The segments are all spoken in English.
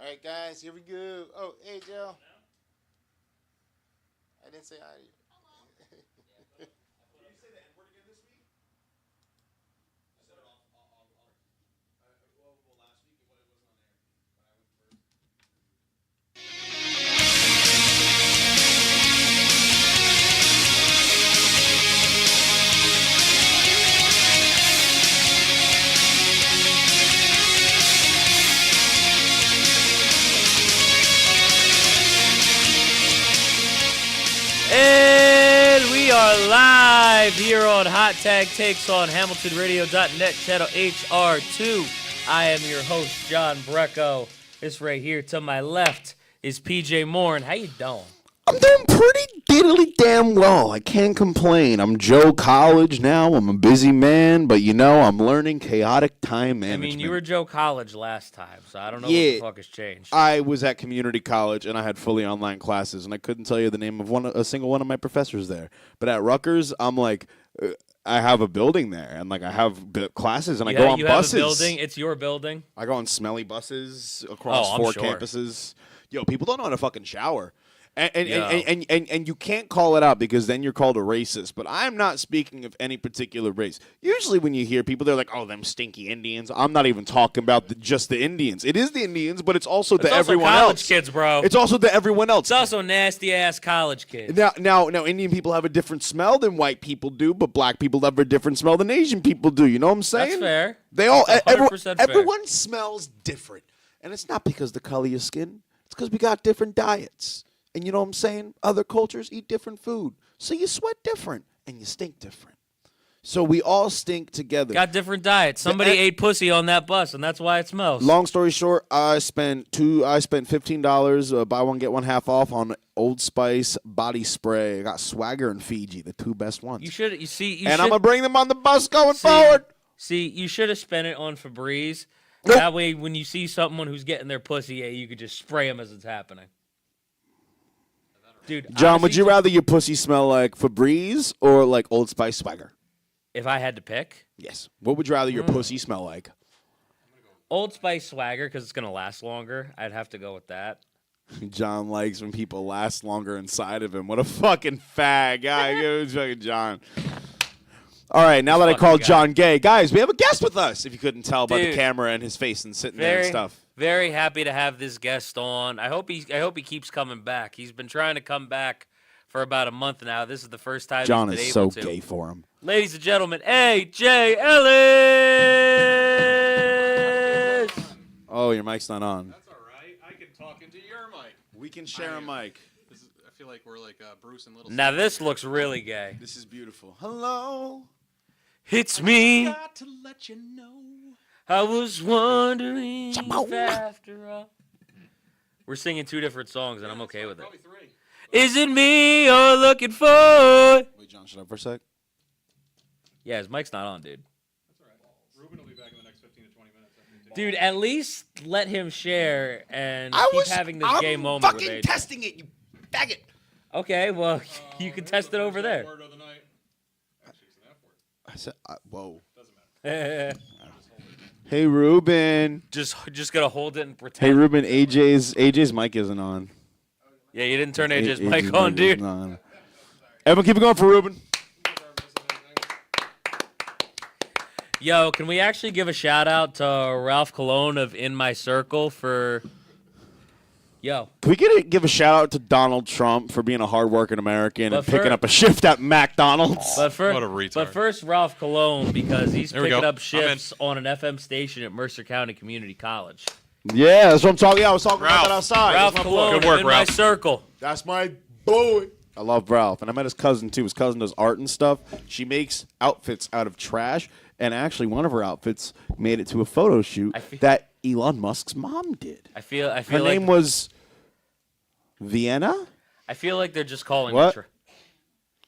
All right, guys, here we go. Oh, hey, Joe. I didn't say hi to you. Did you say the N-word again this week? I said it off. Well, last week it wasn't on air. When I went first. And we are live here on Hot Tag Takes on HamiltonRadio.net, channel HR2. I am your host, John BRECKO. This right here to my left is PJ Morin. How you doing? I'm doing pretty diddly damn well. I can't complain. I'm Joe College now. I'm a busy man, but I'm learning chaotic time management. I mean, you were Joe College last time, so I don't know what the fuck has changed. I was at community college, and I had fully online classes, and I couldn't tell you the name of a single one of my professors there. But at Rutgers, I'm like, I have a building there, and like I have classes, and I go on buses. You have a building? It's your building? I go on smelly buses across four campuses. Yo, people don't know how to fucking shower. And you can't call it out because then you're called a racist. But I'm not speaking of any particular race. Usually when you hear people, they're like, oh, them stinky Indians. I'm not even talking about just the Indians. It is the Indians, but it's also to everyone else. It's also college kids, bro. It's also to everyone else. It's also nasty-ass college kids. Now, Indian people have a different smell than white people do, but black people have a different smell than Asian people do. You know what I'm saying? That's fair. They all, fair. Everyone smells different. And it's not because of the color of your skin. It's because we got different diets. And you know what I'm saying? Other cultures eat different food. So you sweat different and you stink different. So we all stink together. Got different diets. Somebody ate pussy on that bus, and that's why it smells. Long story short, I spent $15, buy one, get one half off on Old Spice body spray. I got Swagger and Fiji, the two best ones. I'm going to bring them on the bus going forward. See, you should have spent it on Febreze. Nope. That way, when you see someone who's getting their pussy, you could just spray them as it's happening. Dude, John, would you rather your pussy smell like Febreze or like Old Spice Swagger? If I had to pick? Yes. What would you rather your pussy smell like? Old Spice Swagger, because it's going to last longer. I'd have to go with that. John likes when people last longer inside of him. What a fucking fag. Fucking John. All right, now that I called John gay, guys, we have a guest with us, if you couldn't tell by the camera and his face and sitting there and stuff. Very happy to have this guest on. I hope he keeps coming back. He's been trying to come back for about a month now. This is the first time John he's been is able so to. gay for him. Ladies and gentlemen, AJ Ellis. Oh, your mic's not on. That's all right. I can talk into your mic. We can share a mic. I feel like we're like Bruce and Little. Now this looks really gay. This is beautiful. Hello. It's me. Got to let you know. I was wondering if after all. We're singing two different songs, and I'm okay with it. Probably three. Is it me you're looking for? Wait, John, shut up for a sec. Yeah, his mic's not on, dude. That's all right. Ruben will be back in the next 15 to 20 minutes. Dude, at least let him share and keep having this gay moment with AJ. I'm fucking testing it, you faggot. Okay, well, you can test it over there. Word of the night. Actually, it's an F word. I said, whoa. Doesn't matter. Hey, Ruben. just gotta hold it and pretend. Hey, Ruben, AJ's mic isn't on. Yeah, you didn't turn AJ's mic on, dude. Everyone keep it going for Ruben. Yo, can we actually give a shout out to Ralph Colon of In My Circle for... Yo. Can we give a shout out to Donald Trump for being a hardworking American and picking up a shift at McDonald's? What a retard. But first, Ralph Colon, because he's picking up shifts on an FM station at Mercer County Community College. Yeah, that's what I'm talking about. I was talking about that outside. Ralph Colon Good work, In Ralph. My Circle. That's my boy. I love Ralph. And I met his cousin, too. His cousin does art and stuff. She makes outfits out of trash. And actually, one of her outfits made it to a photo shoot that Elon Musk's mom did. I feel her name was Vienna? I feel like they're just calling what? it...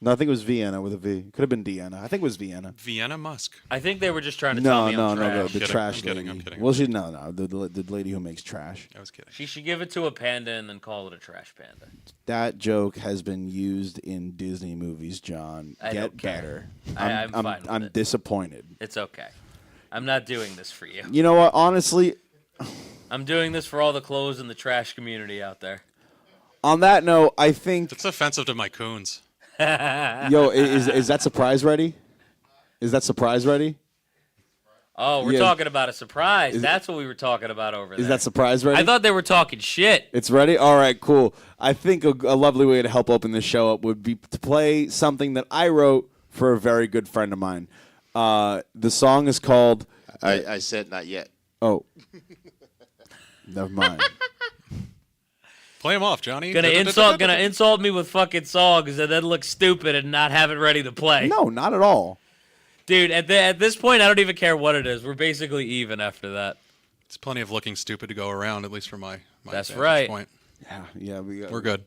No, I think it was Vienna with a V. Could have been Deanna. I think it was Vienna. Vienna Musk. I think they were just trying to tell me I'm trash. The trash lady. I'm kidding. Well, the lady who makes trash. I was kidding. She should give it to a panda and then call it a trash panda. That joke has been used in Disney movies, John. I Get don't care. better. I'm fine with I'm it. disappointed. It's okay. I'm not doing this for you. You know what? Honestly, I'm doing this for all the clothes in the trash community out there. On that note, I think... It's offensive to my coons. Yo, is that surprise ready? Is that surprise ready? Oh, we're talking about a surprise. That's what we were talking about over there. Is that surprise ready? I thought they were talking shit. It's ready? All right, cool. I think a lovely way to help open this show up would be to play something that I wrote for a very good friend of mine. The song is called... I said not yet. Oh. Never mind. Play him off, Johnny. Gonna insult me with fucking songs and then look stupid and not have it ready to play. No, not at all. Dude, at this point, I don't even care what it is. We're basically even after that. It's plenty of looking stupid to go around, at least from my That's right. point. Yeah, We're good.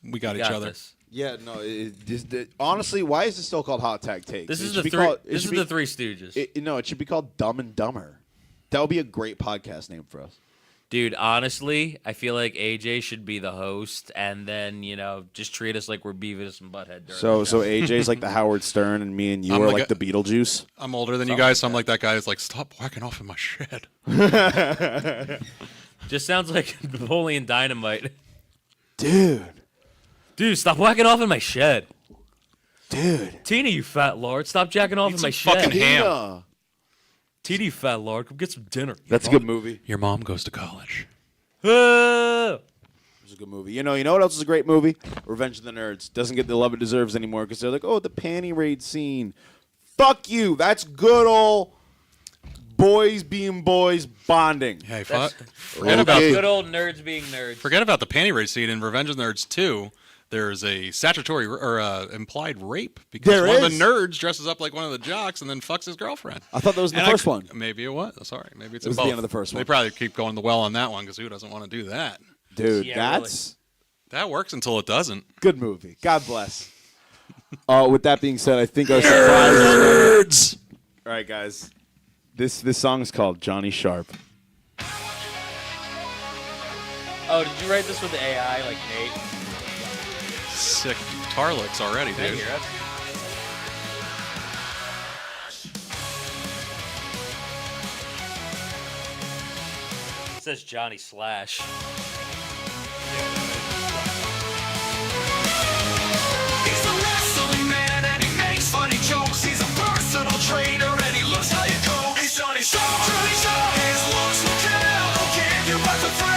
We got each other. This. Yeah, no. Honestly, why is it still called Hot Tag Takes? This is the Three Stooges. No, it should be called Dumb and Dumber. That would be a great podcast name for us. Dude, honestly, I feel like AJ should be the host, and then just treat us like we're Beavis and Butthead. So AJ's like the Howard Stern, and me and you are like the Beetlejuice. I'm older than you guys, so I'm like that guy who's like, stop whacking off in my shed. Just sounds like Napoleon Dynamite. Dude, stop whacking off in my shed. Dude. Tina, you fat lord, stop jacking off in my shed. Fucking ham. Tina, you fat lord, come get some dinner. That's a good movie. Your mom goes to college. It's a good movie. You know what else is a great movie? Revenge of the Nerds. Doesn't get the love it deserves anymore because they're like, oh, the panty raid scene. Fuck you. That's good old boys being boys bonding. Hey, Forget about good old nerds being nerds. Forget about the panty raid scene in Revenge of the Nerds 2. There's a statutory or implied rape because one of the nerds dresses up like one of the jocks and then fucks his girlfriend. I thought that was the first one. Maybe it was. Sorry, maybe it's it was both. the end of the first one. They probably keep going the well on that one because who doesn't want to do that? Dude, Yeah, that works until it doesn't. Good movie. God bless. With that being said, I think our surprise. All right, guys. This song is called Johnny Sharp. Oh, did you write this with the AI like Nate? Sick guitar licks already, dude. Hear it? It says Johnny Slash. He's a wrestling man and he makes funny jokes. He's a personal trainer and he looks how you go. He's Johnny Sharp, Johnny Sharp. His looks will kill, don't give you but the thrill.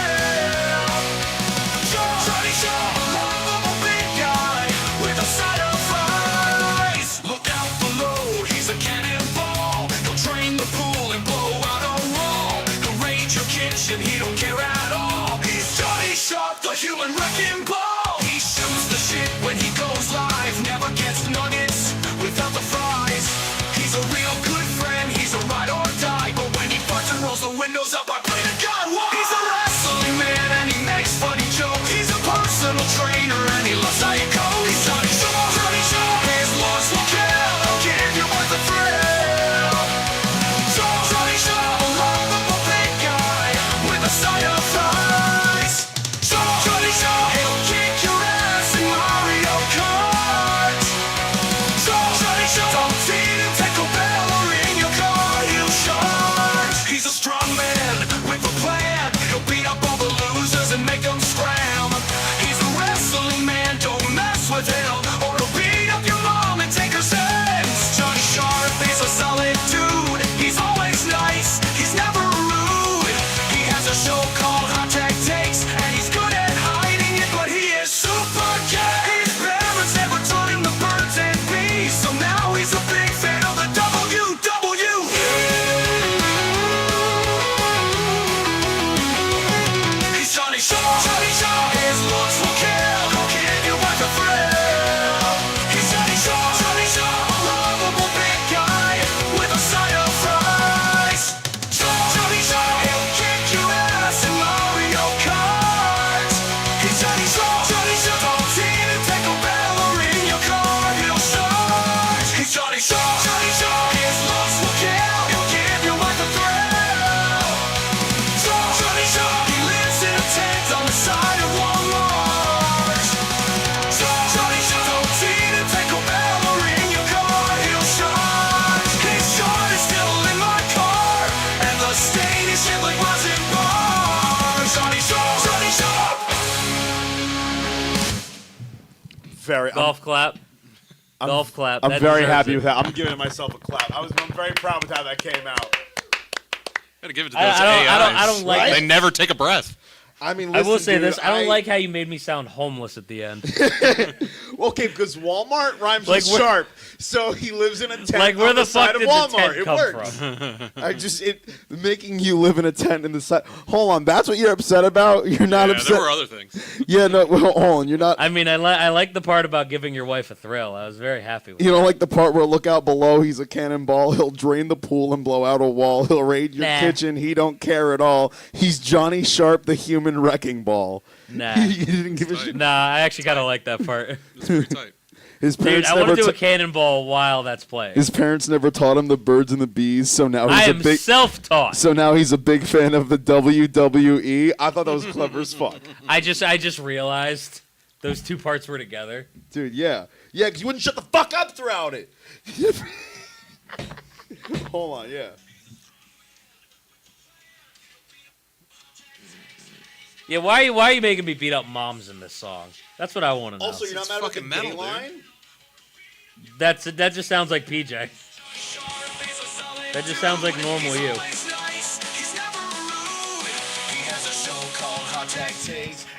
Johnny Sharp, a lovable big guy with a side of eyes. Look out below, he's a cannonball. He'll drain the pool and blow out a wall. He'll raid your kitchen, he don't care at all. He's Johnny Sharp, the human wrecking ball. He shoots the shit when he goes live. Never gets nuggets without the fries. He's a real good friend, he's a ride or die. But when he farts and rolls the windows up, I pray to God, why? He's a wrestling man and he makes funny jokes. He's a personal trainer and he loves how you go. He's Johnny Sharp, Johnny Sharp. His looks will kill, don't give you but the thrill. Johnny Sharp, a lovable big guy with a side of fries. Johnny Sharp, he'll kick your ass in Mario Kart. Johnny Sharp, don't feed him Taco Bell or in your car he'll charge. He's a strong man Golf clap. Golf clap. I'm very happy with that. I'm giving myself a clap. I'm very proud with how that came out. Gotta give it to those AIs. I don't like They never take a breath. I mean, I will say dude, this. I don't like how you made me sound homeless at the end. Okay, because Walmart rhymes Like, with sharp, so he lives in a tent Like, where on the side fuck of did Walmart. the tent come It works. from? Making you live in a tent in the side. Hold on, that's what you're upset about? You're not Yeah, upset? there were other things. Yeah, no, well, hold on, you're not... I mean, I like the part about giving your wife a thrill. I was very happy with You that. don't like the part where look out below, he's a cannonball, he'll drain the pool and blow out a wall, he'll raid your Nah. kitchen, he don't care at all. He's Johnny Sharp, the human wrecking ball. Nah. You didn't give a shit. Nah, I actually kind of like that part. It's pretty tight. His Dude, parents I want never to do a ta- cannonball while that's playing. His parents never taught him the birds and the bees, so now I he's a am big self-taught. so now he's a big fan of the WWE. I thought that was clever as fuck. I just realized those two parts were together. Dude, yeah. Yeah, because you wouldn't shut the fuck up throughout it. Hold on, yeah. Yeah, why are you making me beat up moms in this song? That's what I want to know. Also, you're not It's mad at the fucking gay metal, dude. line? That just sounds like PJ. That just sounds like normal you.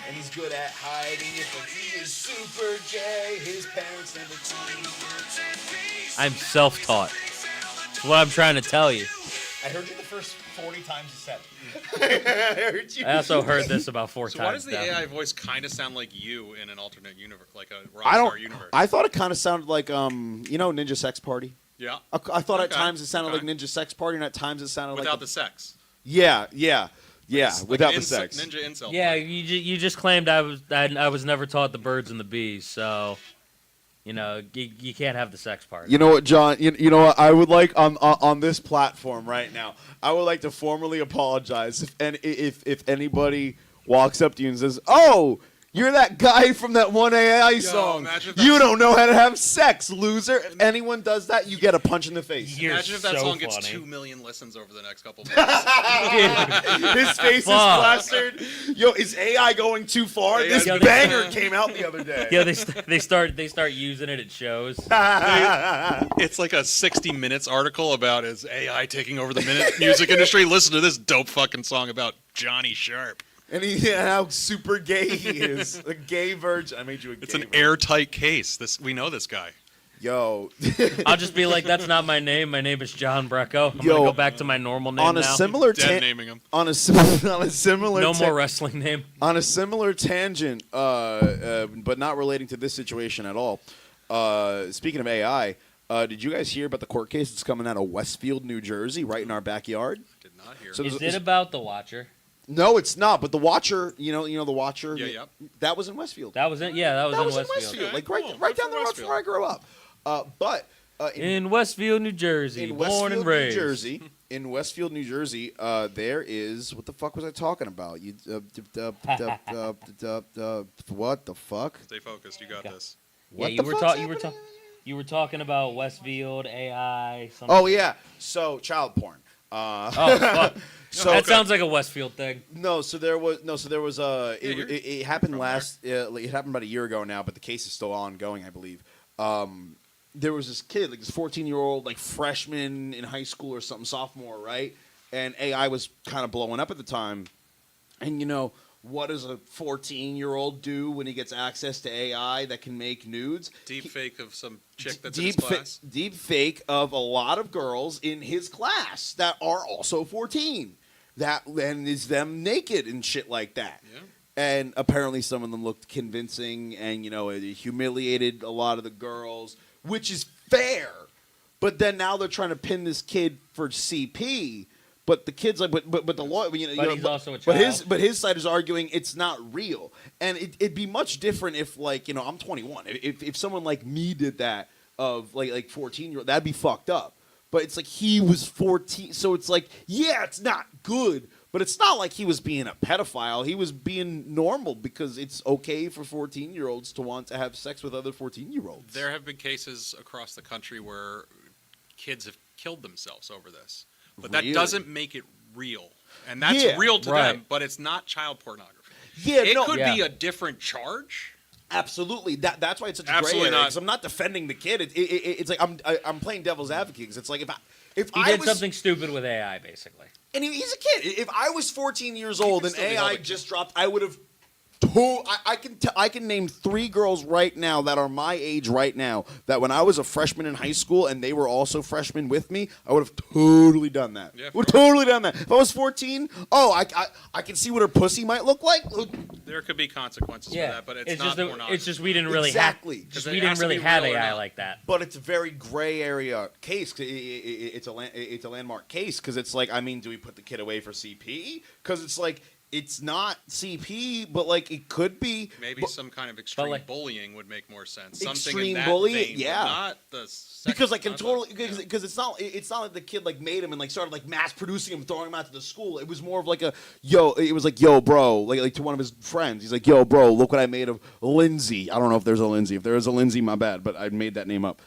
And he's good at hiding it, but he is super gay. His parents never told him. I'm self-taught. That's what I'm trying to tell you. I heard you the first 40 times you said it. I heard you. I also heard this about 4 So times. why does the now. AI voice kind of sound like you in an alternate universe, like a I Rockstar don't. universe? I thought it kind of sounded like Ninja Sex Party. Yeah. I thought at Okay, times it sounded okay. like Ninja Sex Party, and at times it sounded Without like the sex. yeah, Like without an the sex. Ninja incel. Yeah, party. you just claimed I was never taught the birds and the bees, so you can't have the sex part. You know what, John? You know what? I would like on this platform right now. I would like to formally apologize if anybody walks up to you and says, "Oh, you're that guy from that one AI song. imagine if You that's- don't know how to have sex, loser." If anyone does that, you get a punch in the face. You're Imagine if that so song gets funny. 2 million listens over the next couple months. His face is Fuck. plastered. Yo, is AI going too far? AI This going- banger came out the other day. Yeah, they start using it at shows. It's like a 60 Minutes article about is AI taking over the music industry. Listen to this dope fucking song about Johnny Sharp. And how super gay he is. A gay virgin. I made you a gay It's an virgin. airtight case. We know this guy. Yo. I'll just be like, that's not my name. My name is John BRECKO. I'm Yo, gonna go back to my normal name on a now. similar Dead naming him. on a similar No more wrestling name. on a similar tangent, but not relating to this situation at all. Speaking of AI, did you guys hear about the court case that's coming out of Westfield, New Jersey, right in our backyard? Did not hear. So Is there's- it about the Watcher? No, it's not. But the Watcher, you know the Watcher. Yeah, yeah. That was in Westfield. That was it. Yeah, that was in Westfield. Okay, like cool. right down I'm the from road from where I grew up. But In Westfield, New Jersey, in born Westfield, and raised. New Jersey, in Westfield, New Jersey, there is what the fuck was I talking about? What the fuck? Stay focused. You got this. Yeah, What you the were fuck's talking. happening? You were talking about Westfield AI. Something. Oh yeah, so child porn. Oh, fuck. So That sounds like a Westfield thing. so there was you're- it happened from it happened about a year ago now, but the case is still ongoing, I believe. There was this kid, like this 14-year-old, like freshman in high school or something, sophomore, right? And AI was kind of blowing up at the time. And what does a 14-year-old do when he gets access to AI that can make nudes? Deep fake of some chick that's in his class. Deep fake of a lot of girls in his class that are also 14. That and is them naked and shit like that. Yeah. And apparently some of them looked convincing and it humiliated a lot of the girls, which is fair. But then now they're trying to pin this kid for CP. But the kid's like, but the law, But he's also a But his side is arguing it's not real, and it'd be much different if I'm 21. If someone like me did that of like 14-year-old, that'd be fucked up. But it's like he was 14, so it's like it's not good, but it's not like he was being a pedophile. He was being normal because it's okay for 14-year-olds to want to have sex with other 14-year-olds. There have been cases across the country where kids have killed themselves over this. But that Really? doesn't make it real. And that's Yeah, real to right. them, but it's not child pornography. Yeah, It no, could Yeah. be a different charge, Absolutely. That's why it's such a Absolutely gray area. not. Because I'm not defending the kid. It's like I'm playing devil's advocate. Because it's like if He I did was something stupid with AI, basically. and he's a kid. If I was 14 years old and still be AI held just dropped, I would have. I can name 3 girls right now that are my age right now that when I was a freshman in high school and they were also freshmen with me, I would have totally done that. Yeah, would totally done that. If I was 14, I can see what her pussy might look like. There could be consequences for that, but it's not pornography. It's just we didn't really Exactly. have. It We has didn't to really be have real or AI not. like that. But it's a very gray area case. It's a landmark case because it's like, I mean, do we put the kid away for CP? Because it's like, it's not CP, but like it could be. Maybe some kind of extreme like- bullying would make more sense. Something Extreme in that bullying? vein, but Yeah. not the Because I can not the- totally yeah. because it's not like the kid like made him and like started like mass producing him, throwing him out to the school. It was more of like it was like yo bro, like to one of his friends. He's like yo bro, look what I made of Lindsay. I don't know if there's a Lindsay. If there is a Lindsay, my bad, but I made that name up.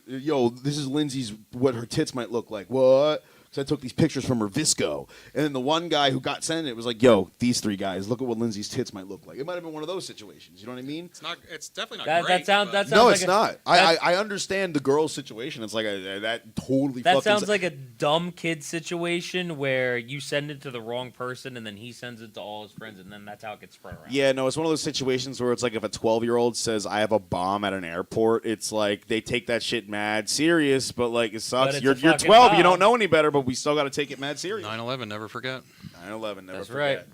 Yo, this is Lindsay's what her tits might look like. What? So I took these pictures from her Visco, and then the one guy who got sent it was like, "Yo, these 3 guys, look at what Lindsay's tits might look like." It might have been one of those situations. You know what I mean? It's not. It's definitely not That great. sounds. but- That sounds No, like it's a, not. that- I understand the girl's situation. It's like that totally. That fucking sounds like a dumb kid situation where you send it to the wrong person and then he sends it to all his friends and then that's how it gets spread around. Yeah, no, it's one of those situations where it's like if a 12-year-old says I have a bomb at an airport, it's like they take that shit mad serious, but like it sucks. But it's You're a fucking 12, you bomb. don't know any better, but we still got to take it mad serious. 9/11, never forget. 9/11, never That's forget.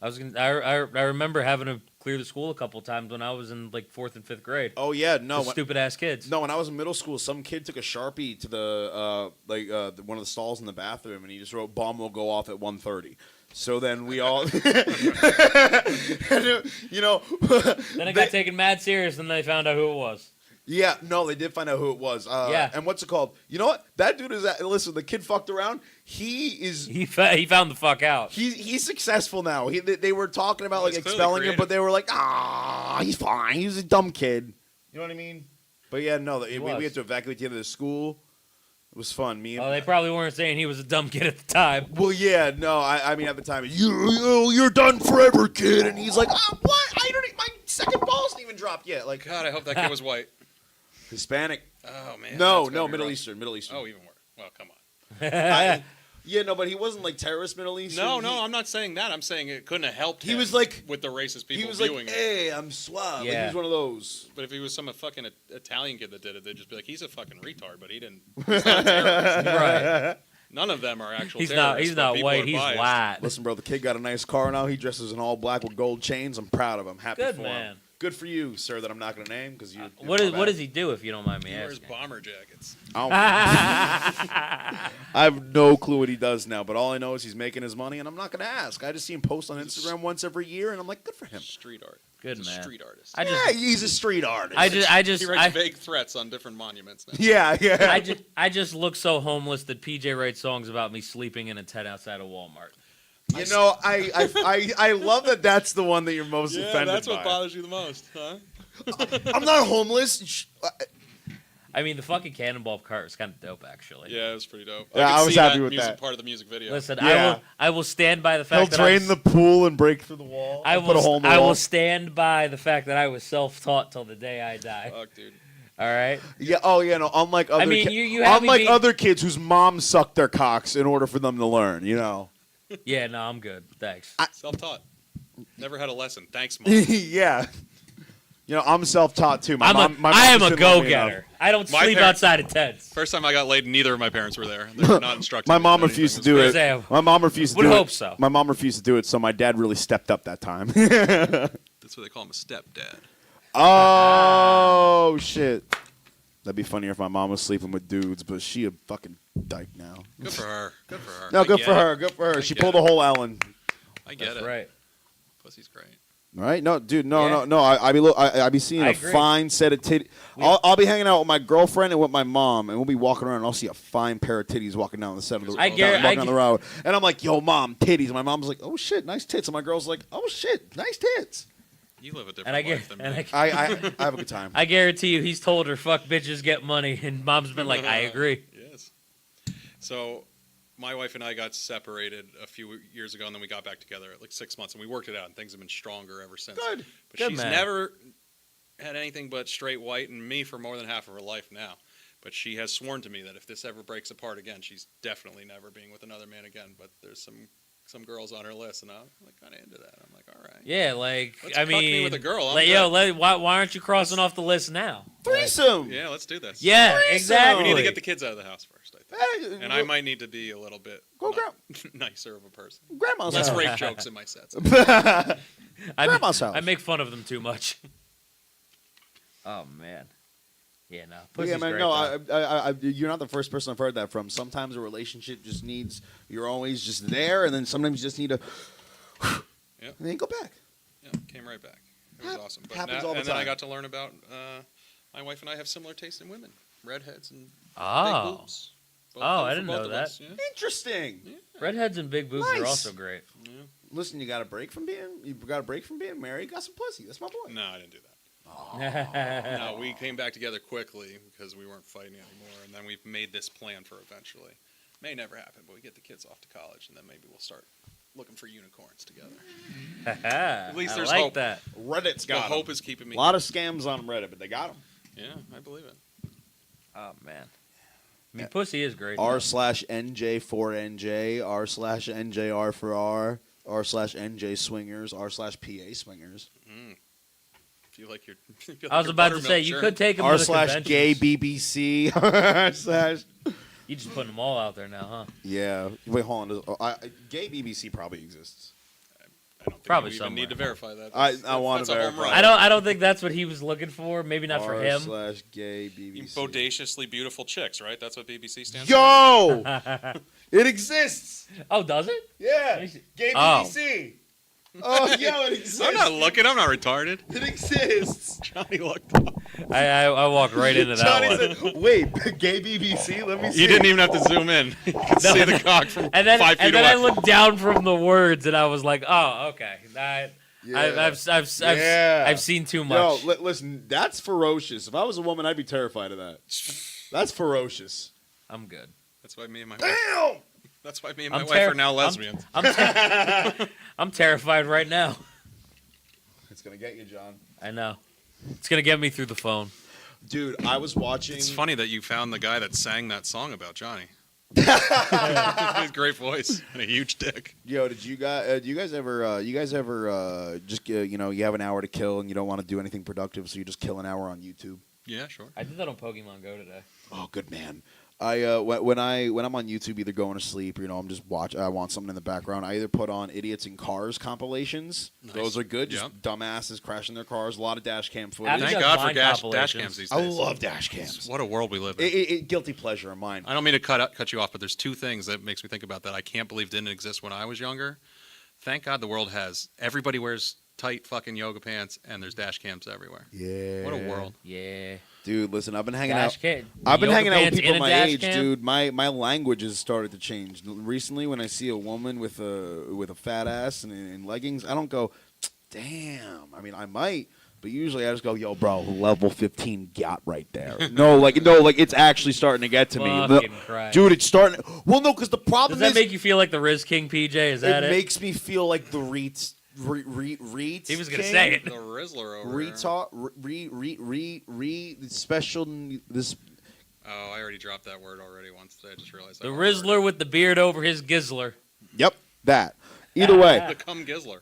right. I remember having to clear the school a couple times when I was in like 4th and 5th grade. Oh yeah, no. Stupid ass kids. No, when I was in middle school, some kid took a Sharpie to the one of the stalls in the bathroom, and he just wrote "Bomb will go off at 1:30." So then we all, you know, Then it got taken mad serious and they found out who it was. yeah, no, they did find out who it was. Yeah. And what's it called? You know what? That dude is. Listen, the kid fucked around. He is. He found the fuck out. He's successful now. They were talking about like He's clearly expelling him, creative. but they were like, he's fine. He's a dumb kid. You know what I mean? But yeah, no, we was. had to evacuate the end of the school. It was fun. Me and Oh, they probably weren't saying he was a dumb kid at the time. well, yeah, no, I mean at the time, you're done forever, kid, and he's like, what? My second ball's not even dropped yet. Like God, I hope that kid was white. Hispanic. Oh man. No, that's gotta be Middle rough. Eastern. Oh, even worse. Well, come on. Yeah, no, but he wasn't like terrorist Middle Eastern. No, I'm not saying that. I'm saying it couldn't have helped. He him was like- with the racist people He was viewing like, it. hey, I'm suave. Like, he Yeah. was one of those. But if he was some fucking Italian kid that did it, they'd just be like, he's a fucking retard. But he didn't. He's not a terrorist. Right. None of them are actual He's terrorists. not. He's but not people white. are He's biased. white. Listen, bro, the kid got a nice car now. He dresses in all black with gold chains. I'm proud of him. Happy Good for man. him. Good for you, sir, that I'm not going to name because you. What does he do if you don't mind me He wears asking? bomber jackets. I have no clue what he does now, but all I know is he's making his money, and I'm not going to ask. I just see him post on Instagram once every year, and I'm like, good for him. Street art. Good He's a man. street artist. Yeah, he's a street artist. He writes vague threats on different monuments now. Yeah. I just look so homeless that PJ writes songs about me sleeping in a tent outside of Walmart. You know, I love that that's the one that you're most offended that's what by. bothers you the most, huh? I'm not homeless. I mean, the fucking cannonball cart is kind of dope, actually. Yeah, it was pretty dope. Yeah, could I was see happy that with music that. part of the music video. Listen, Yeah. I will stand by the He'll fact that drain the pool and break through the wall. I Put a hole in the will wall. stand by the fact that I was self-taught till the day I die. Fuck, dude. All right. Yeah. Oh, yeah. No. Unlike other. mean, you have me unlike being- other kids whose moms sucked their cocks in order for them to learn. You know. Yeah. No, I'm good. Thanks. Self-taught. Never had a lesson. Thanks, Mom. Yeah. You know, I'm self-taught too. My I mom am just a didn't love me go-getter. enough. I don't My sleep parents- outside of tents. First time I got laid, neither of my parents were there. They were not instructed. My me mom in refused to anything. do It's it. crazy. My mom refused to Would do it. hope so. My mom refused to do it, so my dad really stepped up that time. That's what they call him, a stepdad. Oh shit. That'd be funnier if my mom was sleeping with dudes, but she a fucking dyke now. Good for her. Good for her. No, I good get for it. her. Good for her. I She get pulled it. a whole Ellen. I get That's it. right. Pussy's great. Right? No, dude. No, Yeah. no. I be seeing I a agree. fine set of titties. I'll be hanging out with my girlfriend and with my mom, and we'll be walking around, and I'll see a fine pair of titties walking down the set of the I walking guar- down the road, and I'm like, "Yo, mom, titties." And my mom's like, "Oh shit, nice tits," and my girl's like, "Oh shit, nice tits." You live a different And I life get, than and me. I have a good time. I guarantee you, he's told her, "Fuck bitches, get money," and mom's been like, "I agree." Yes. So, my wife and I got separated a few years ago, and then we got back together like 6 months, and we worked it out, and things have been stronger ever since. Good. But Good she's man. never had anything but straight white and me for more than half of her life now. But she has sworn to me that if this ever breaks apart again, she's definitely never being with another man again. But there's some girls on her list, and I'm like kind of into that. I'm like, all right. Yeah, like Let's I cuck me mean, with a girl. why aren't you crossing off the list now? Threesome. Yeah, let's do this. Yeah, Threesome. exactly. We need to get the kids out of the house first, I think. Hey, And I might need to be a little bit nicer of a person. Grandma's Less house. rape jokes in my sets. Grandma's house. I make fun of them too much. Oh man. Yeah, no. Pussy's Yeah, man. great, No, though. you're not the first person I've heard that from. Sometimes a relationship just needs you're always just there, and then sometimes you just need to, Yep. and then you go back. Yeah, came right back. It was awesome. But happens all the and then I time. got to learn about my wife and I have similar taste in women, redheads and big Oh. boobs. Both Oh, for I didn't both know of that. us, Yeah. Interesting. Redheads and big boobs Nice. are also great. Yeah. Listen, you got a break from being married. Got some pussy. That's my boy. No, I didn't do that. No, we came back together quickly because we weren't fighting anymore, and then we've made this plan for eventually. May never happen, but we get the kids off to college, and then maybe we'll start looking for unicorns together. At least I there's like hope. that. Reddit's The got 'em. hope is keeping me. A lot of scams on Reddit, but they got them. Yeah, I believe it. Oh man. I mean, pussy is great. R/NJ for NJ, R/NJR for R, R/NJ swingers, R/PA swingers. Feel like you're. I was about to say you could take them to the R/gay conventions. BBC, R/ You just putting them all out there now, huh? Yeah. Wait, hold on. Gay BBC probably exists. I don't think Probably we even need somewhere. to verify that. I want that's to a home verify. run. I don't think that's what he was looking for. Maybe not for him. R/gay BBC. Bodaciously beautiful chicks, right? That's what BBC stands Yo, it exists. Oh, does it? Yeah, gay Oh. BBC. Oh, yo, it exists. for. I'm not looking. I'm not retarded. It exists. Johnny looked up. I walked right into that Johnny one. said, "Wait, gay BBC? Let me see." You didn't even have to zoom in. You could see the cock from And then, 5 feet and then away. I looked down from the words, and I was like, "Oh, okay." Yeah. I've seen too much. Yo, listen, that's ferocious. If I was a woman, I'd be terrified of that. That's ferocious. I'm good. That's why me and my Damn. wife. That's why me and my I'm wife are now lesbians. I'm terrified right now. It's gonna get you, John. I know. It's gonna get me through the phone. Dude, I was watching. It's funny that you found the guy that sang that song about Johnny. His great voice and a huge dick. Yo, do you guys ever just you have an hour to kill and you don't want to do anything productive, so you just kill an hour on YouTube? Yeah, sure. I did that on Pokemon Go today. Oh, good man. I when I'm on YouTube, either going to sleep or I'm just I want something in the background. I either put on idiots in cars compilations. Nice. Those are good. Just Yep. dumbasses crashing their cars. A lot of dash cam footage. After Thank does God for blind dash compilations. cams these I days. love dash cams. What a world we live in. Guilty pleasure of mine. I don't mean to cut you off, but there's two things that makes me think about that I can't believe didn't exist when I was younger. Thank God the world has. Everybody wears tight fucking yoga pants, and there's dash cams everywhere. Yeah. What a world. Yeah. Dude, listen, I've been hanging Dash out. cam. I've been Yoga hanging out with pants people in a my dash age, cam? dude. My language has started to change. Recently, when I see a woman with a fat ass and leggings, I don't go, damn. I mean, I might, but usually I just go, yo, bro, level 15 got right there. No, it's actually starting to get to me. Fucking Christ. Dude, it's starting. Well, no, because the problem Does that is make you feel like the Riz King, PJ? Is that it? makes me feel like the Reeds. Reeds. He was gonna say it. The Rizzler over the special. This. Oh, I already dropped that word already once. I just realized. The Rizzler with the beard over his gizzler. Yep, that. Either way. The cum gizzler.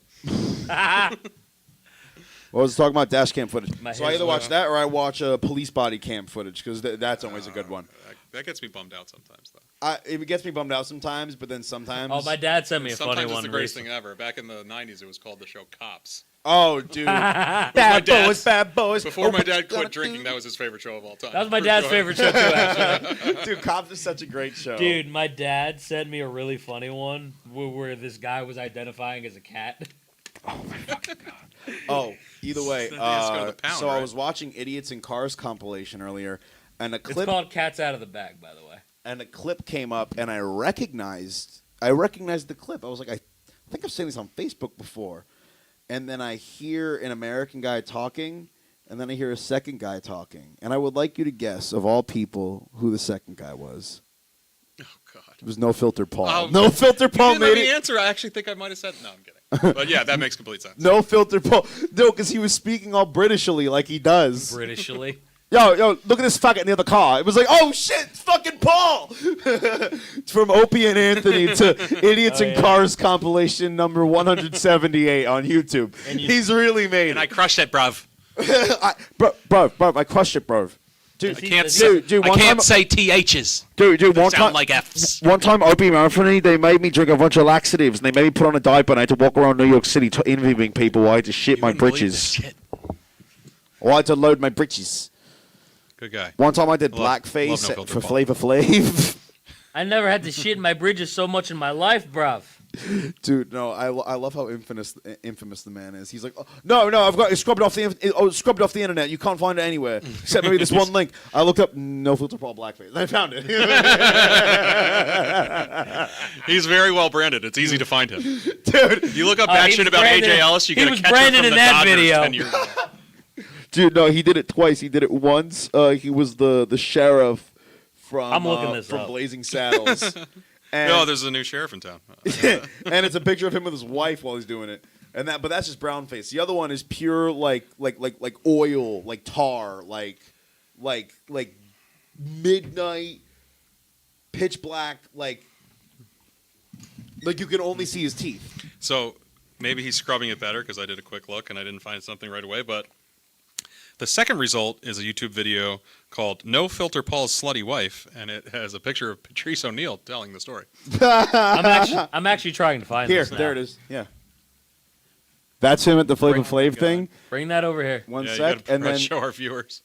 Well, I was talking about dash cam footage. My So I either Hizzler. watch that or I watch police body cam footage because that's always a good one. That gets me bummed out sometimes, though. It gets me bummed out sometimes, but then sometimes. Oh, my dad sent me a Sometimes funny it's one the greatest recently. thing ever. Back in the 90s, it was called the show Cops. Oh, dude. Bad dad's- boys, bad boys. Before my Oh, dad gotta quit drinking, do- that was his favorite show of all time. That was my dad's favorite show too, actually. Dude, Cops is such a great show. Dude, my dad sent me a really funny one where this guy was identifying as a cat. Oh, either way. He has to go to the pound, so I right? was watching Idiots in Cars compilation earlier, and a It's clip called Cats Out of the Bag, by the way. came up, and I recognized the clip. I was like, I think I've seen this on Facebook before. And then I hear an American guy talking, and then I hear a second guy talking. And I would like you to guess, of all people, who the second guy was. Oh, God. It was No Filter Paul. Oh, No Filter You Paul didn't let made me it. answer. I actually think I might have said. No, I'm kidding. But yeah, that makes complete sense. No filter Paul. No, because he was speaking all Britishly like he does. Britishly. Yo, look at this fucking near the car. It was like, oh shit, it's fucking Paul. It's from Opie and Anthony to Idiots in Cars compilation number 178 on YouTube. He's really made And it. I crushed it, bruv. Bro, I crushed it, bro. Dude, I can't say THs. Dude, They one sound time, like Fs. one time, Opie and Anthony, they made me drink a bunch of laxatives, and they made me put on a diaper, and I had to walk around New York City interviewing people while I had to shit my wouldn't believe this britches. shit. Or I had to load my britches. Good guy. One time I did love blackface No Filter for Paul. Flavor Flav. I never had to shit in my bridges so much in my life, bruv. Dude, no, I love how infamous the man is. He's like, oh, no, I've got it scrubbed off the internet. You can't find it anywhere except maybe this one link. I looked up No Filter Paul blackface. I found it. He's very well branded. It's easy to find him. Dude, You look up He bad was shit about branded- AJ Ellis, you he get a was catcher branded from in the that Dodgers video. 10 years ago. dude, no, he did it twice. He did it once. He was the sheriff from I'm looking this from up. Blazing Saddles. And, No, there's a new sheriff in town. and it's a picture of him with his wife while he's doing it. But that's just brown face. The other one is pure like oil, like tar, like midnight, pitch black, like you can only see his teeth. So maybe he's scrubbing it better because I did a quick look and I didn't find something right away. But the second result is a YouTube video called "No Filter Paul's Slutty Wife," and it has a picture of Patrice O'Neal telling the story. I'm actually trying to find Here, this now. there it is. Yeah, that's him at the Flavor Flav thing. Bring that over here. One Yeah, you sec, gotta and then show our viewers.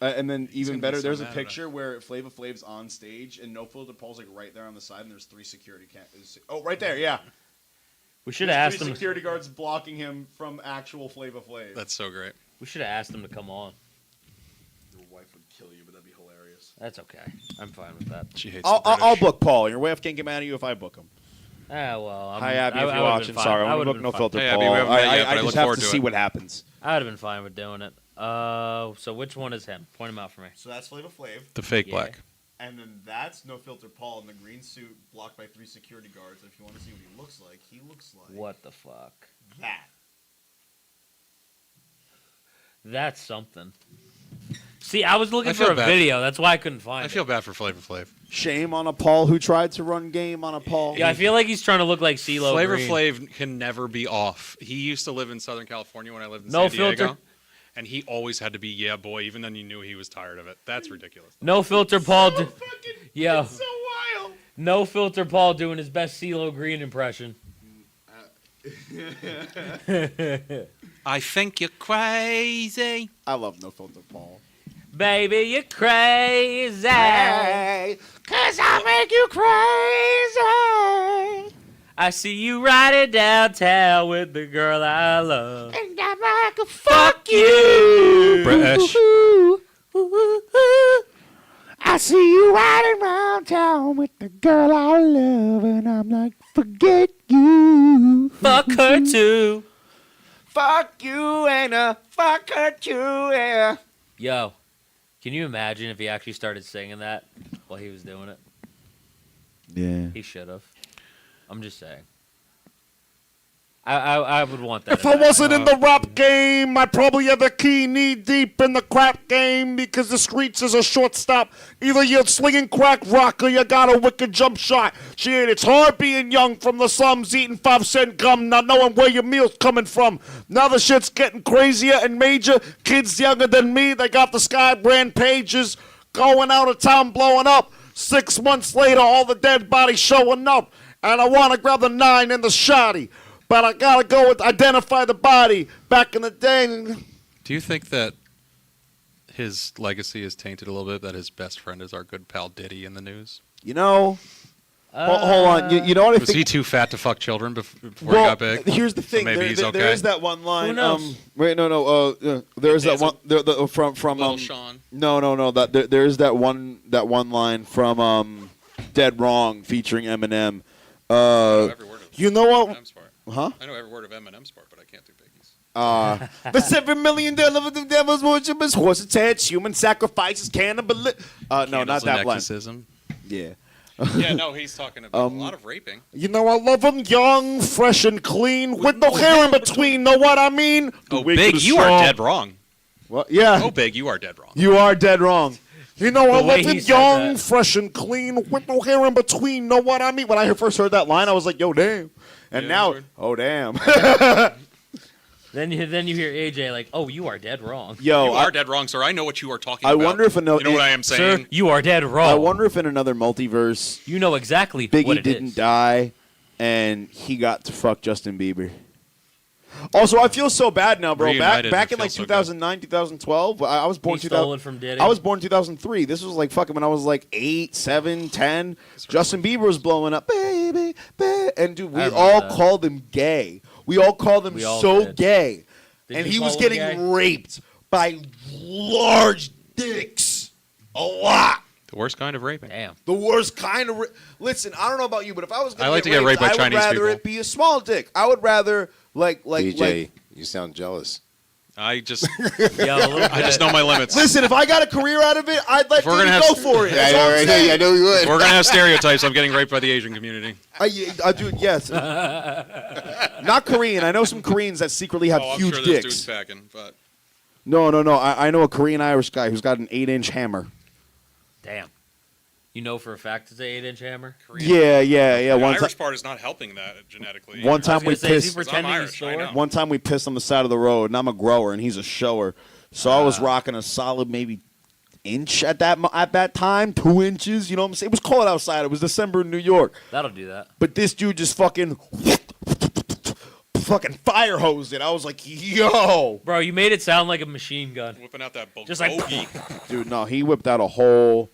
even gonna better, be so there's a mad at picture where Flavor Flav's on stage and No Filter Paul's like right there on the side, and there's 3 security cameras. Oh, right there, yeah. We should have asked Three him. security guards blocking him from actual Flavor Flav. That's so great. We should have asked him to come on. Your wife would kill you, but that'd be hilarious. That's okay. I'm fine with that. She hates I'll the British. book Paul. Your wife can't get mad at you if I book him. Ah, well. Hi, Abby, if I you're would've been watching. fine. Sorry, I I'm would've book been No fine. Filter Hey, Abby, Paul. we haven't met yet, but I I look just have forward to to see it. what happens. I would have been fine with doing it. So which one is him? Point him out for me. So that's Flavor Flav, The fake Yeah. black. and then that's No Filter Paul in the green suit, blocked by 3 security guards. And if you want to see what he looks like What the fuck? that. That's something. See, I was looking I for feel a bad. video. That's why I couldn't find I it. feel bad for Flavor Flav. Shame on a Paul who tried to run game on a Paul. Yeah, I feel like he's trying to look like CeeLo Flavor Green. Flav can never be off. He used to live in Southern California when I lived in No San Diego. filter. And he always had to be yeah boy, even then you knew he was tired of it. That's ridiculous. No filter Paul. Yo, It's so wild. no filter Paul doing his best CeeLo Green impression. I think you're crazy. I love No Filter Paul. Baby, you're crazy. Cause I make you crazy. I see you riding downtown with the girl I love. And I'm like a fuck you. British. I see you riding around town with the girl I love, and I'm like, forget you. Fuck her too. Fuck you and fuck her too, yeah. Yo, can you imagine if he actually started singing that while he was doing it? Yeah. He should have. I'm just saying. I would want that. If I wasn't in the rap game, I'd probably have a key knee deep in the crap game because the streets is a shortstop. Either you're slinging crack rock or you got a wicked jump shot. Shit, it's hard being young from the slums, eating 5-cent gum, not knowing where your meal's coming from. Now the shit's getting crazier and major. Kids younger than me, they got the Sky brand pages. Going out of town, blowing up. 6 months later, all the dead bodies showing up. And I want to grab the 9 and the shotty. But I gotta go and identify the body. Back in the day. Do you think that his legacy is tainted a little bit? That his best friend is our good pal Diddy in the news. You know, hold on. You know what I Was think? he too fat to fuck children before he Well, got big? here's the So thing. maybe he's okay. There is that one line. Who knows? Wait, no. There's that one from Little Sean. No. There's that one line from Dead Wrong featuring Eminem. I know every word of You know what? Eminem's part. Huh? I know every word of Eminem's part, but I can't do Biggie's. The $7 million of the devil's worship is horse heads, human sacrifices, cannibalism. No, not Candles that and line. exorcism. Yeah. Yeah, no, he's talking about a lot of raping. You know, I love them young, fresh, and clean, with no hair in between. Know what I mean? Oh, Big, you are dead wrong. Well, yeah. Oh, Big, you are dead wrong. You are dead wrong. You know, I The way love them he said young, that. fresh, and clean, with no hair in between. Know what I mean? When I first heard that line, I was like, yo, damn. And Yeah, now, word. oh, damn. Then you hear AJ like, "Oh, you are dead wrong." Yo, You are dead wrong, sir. I know what you are talking I about. wonder if You know what I am saying? Sir, you are dead wrong. I wonder if in another multiverse, You know exactly what Biggie it didn't is. die and he got to fuck Justin Bieber. Also, I feel so bad now, bro. Reunited, Back it in like feels so good. 2009, 2012, I was born He stole 2000. it from Diddy. I was born 2003. This was like fucking when I was like 8, 7, 10. Justin Bieber was blowing up, baby, baby. And dude, we I remember all that. called him gay. We all called him We all so did. gay. Did And you he call was him getting gay? raped by large dicks. A lot. The worst kind of raping. Damn. The worst kind of. Listen, I don't know about you, but if I was going I like to get raped by I would Chinese rather people. it be a small dick. I would rather like DJ, you sound jealous. I just Yeah, a little bit. I just know my limits. Listen, if I got a career out of it, I'd let If we're you gonna go have- for it. Yeah, That's I all know, I'm right? saying. I know you would. We're gonna have stereotypes. I'm getting raped by the Asian community. I do, yes. Not Korean. I know some Koreans that secretly have Oh, I'm huge sure there's dicks. dudes packing, but No. I know a Korean Irish guy who's got an 8-inch hammer. Damn. You know for a fact it's an 8-inch hammer? Korean. Yeah. The One, Irish part is not helping that genetically. one I time was we gonna say, is he pissed. pretending I'm he's Irish, I sore? know. One time we pissed on the side of the road, and I'm a grower, and he's a shower. So I was rocking a solid maybe inch at that time, 2 inches. You know what I'm saying? It was cold outside. It was December in New York. That'll do that. But this dude just fucking fire hosed it. I was like, yo. Bro, you made it sound like a machine gun. Whipping out that Just like- bogey. Dude, no, he whipped out a whole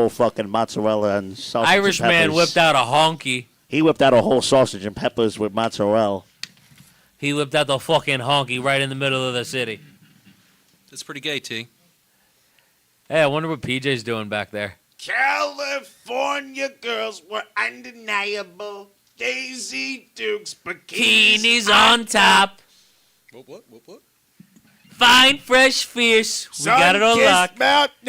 fucking mozzarella and sausage Irish and man peppers. whipped out a honky. He whipped out a whole sausage and peppers with mozzarella. He whipped out the fucking honky right in the middle of the city. It's pretty gay, T. Hey, I wonder what PJ's doing back there. California girls were undeniable. Daisy Dukes Bikinis on top. What? Fine, fresh, fierce. We got it on lock.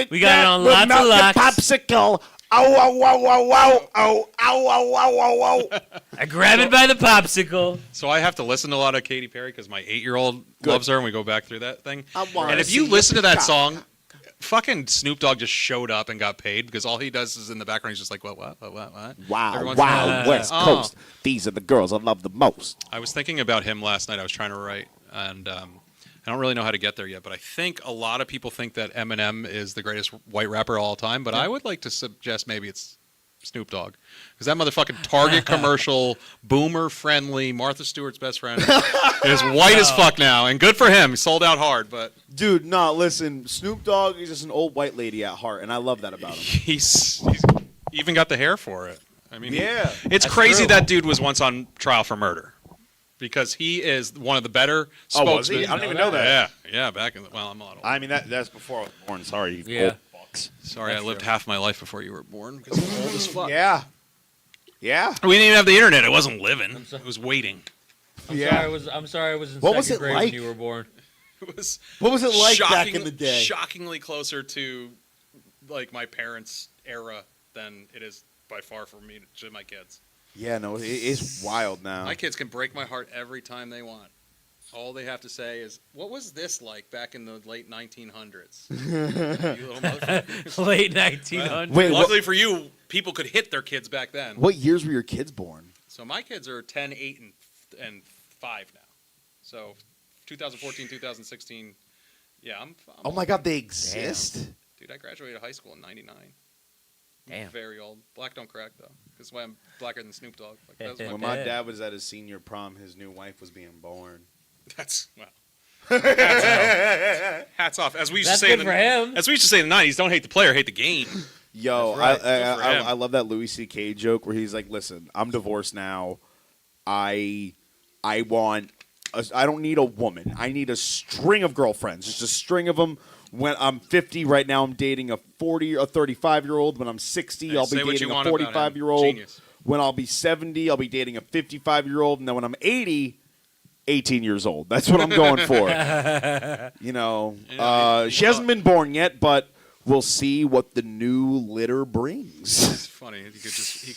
We got it on lots of locks. Popsicle. Ow, ow, ow, ow, ow, ow, ow, ow, ow, ow, ow. I grab it by the popsicle. So I have to listen to a lot of Katy Perry because my 8-year-old loves her, and we go back through that thing. I wanna And if see you listen to that cock. song, fucking Snoop Dogg just showed up and got paid because all he does is in the background he's just like, what? Wow, Everyone's wow, like, West oh. Coast. These are the girls I love the most. I was thinking about him last night. I was trying to write, and I don't really know how to get there yet, but I think a lot of people think that Eminem is the greatest white rapper of all time, but I would like to suggest maybe it's Snoop Dogg. Because that motherfucking Target commercial, boomer-friendly, Martha Stewart's best friend, is white as fuck now, and good for him. He sold out hard, but Dude, no, listen. Snoop Dogg is just an old white lady at heart, and I love that about him. he's even got the hair for it. I mean, Yeah. it's That's crazy true. that dude was once on trial for murder. Because he is one of the better Oh, was he? spokesmen. I don't even know that. Yeah, back in the, well, I'm a lot older. I mean, that's before I was born. Sorry, you Yeah. old fucks. Sorry, That's I lived true. half my life before you were born because I'm old as fuck. Yeah. Yeah. We didn't even have the internet. It wasn't living. It was waiting. I'm sorry I was in What was second it grade like? when you were born. It was What was it like back in the day? Shockingly closer to like my parents' era than it is by far for me to my kids. Yeah, no, it's wild now. My kids can break my heart every time they want. All they have to say is, "What was this like back in the late 1900s?" You little motherfucker. Late 1900s. Wait, Luckily for you, people could hit their kids back then. what years were your kids born? So my kids are 10, 8, and 5 now. So 2014, 2016. Yeah, I'm Oh my God, they exist? Dude, I graduated high school in '99. Damn. Very old. Black don't crack though. That's why I'm blacker than Snoop Dogg. Like, that's When my, my dad was at his senior prom, his new wife was being born. that's wow. Hats off. As we used That's to say good in for the, him. As we used to say in the '90s, don't hate the player, hate the game. Yo, That's right. Good for him. I love that Louis C.K. joke where he's like, "Listen, I'm divorced now. I want. I don't need a woman. I need a string of girlfriends. Just a string of them. When I'm 50, right now I'm dating a 40 or 35-year-old. When I'm 60, Hey, I'll be say what you dating a want about him. 45-year-old. Genius. When I'll be 70, I'll be dating a 55-year-old. And then when I'm 80, 18 years old. That's what I'm going for. You know, she hasn't been born yet, but We'll see what the new litter brings. It's funny. He could just. He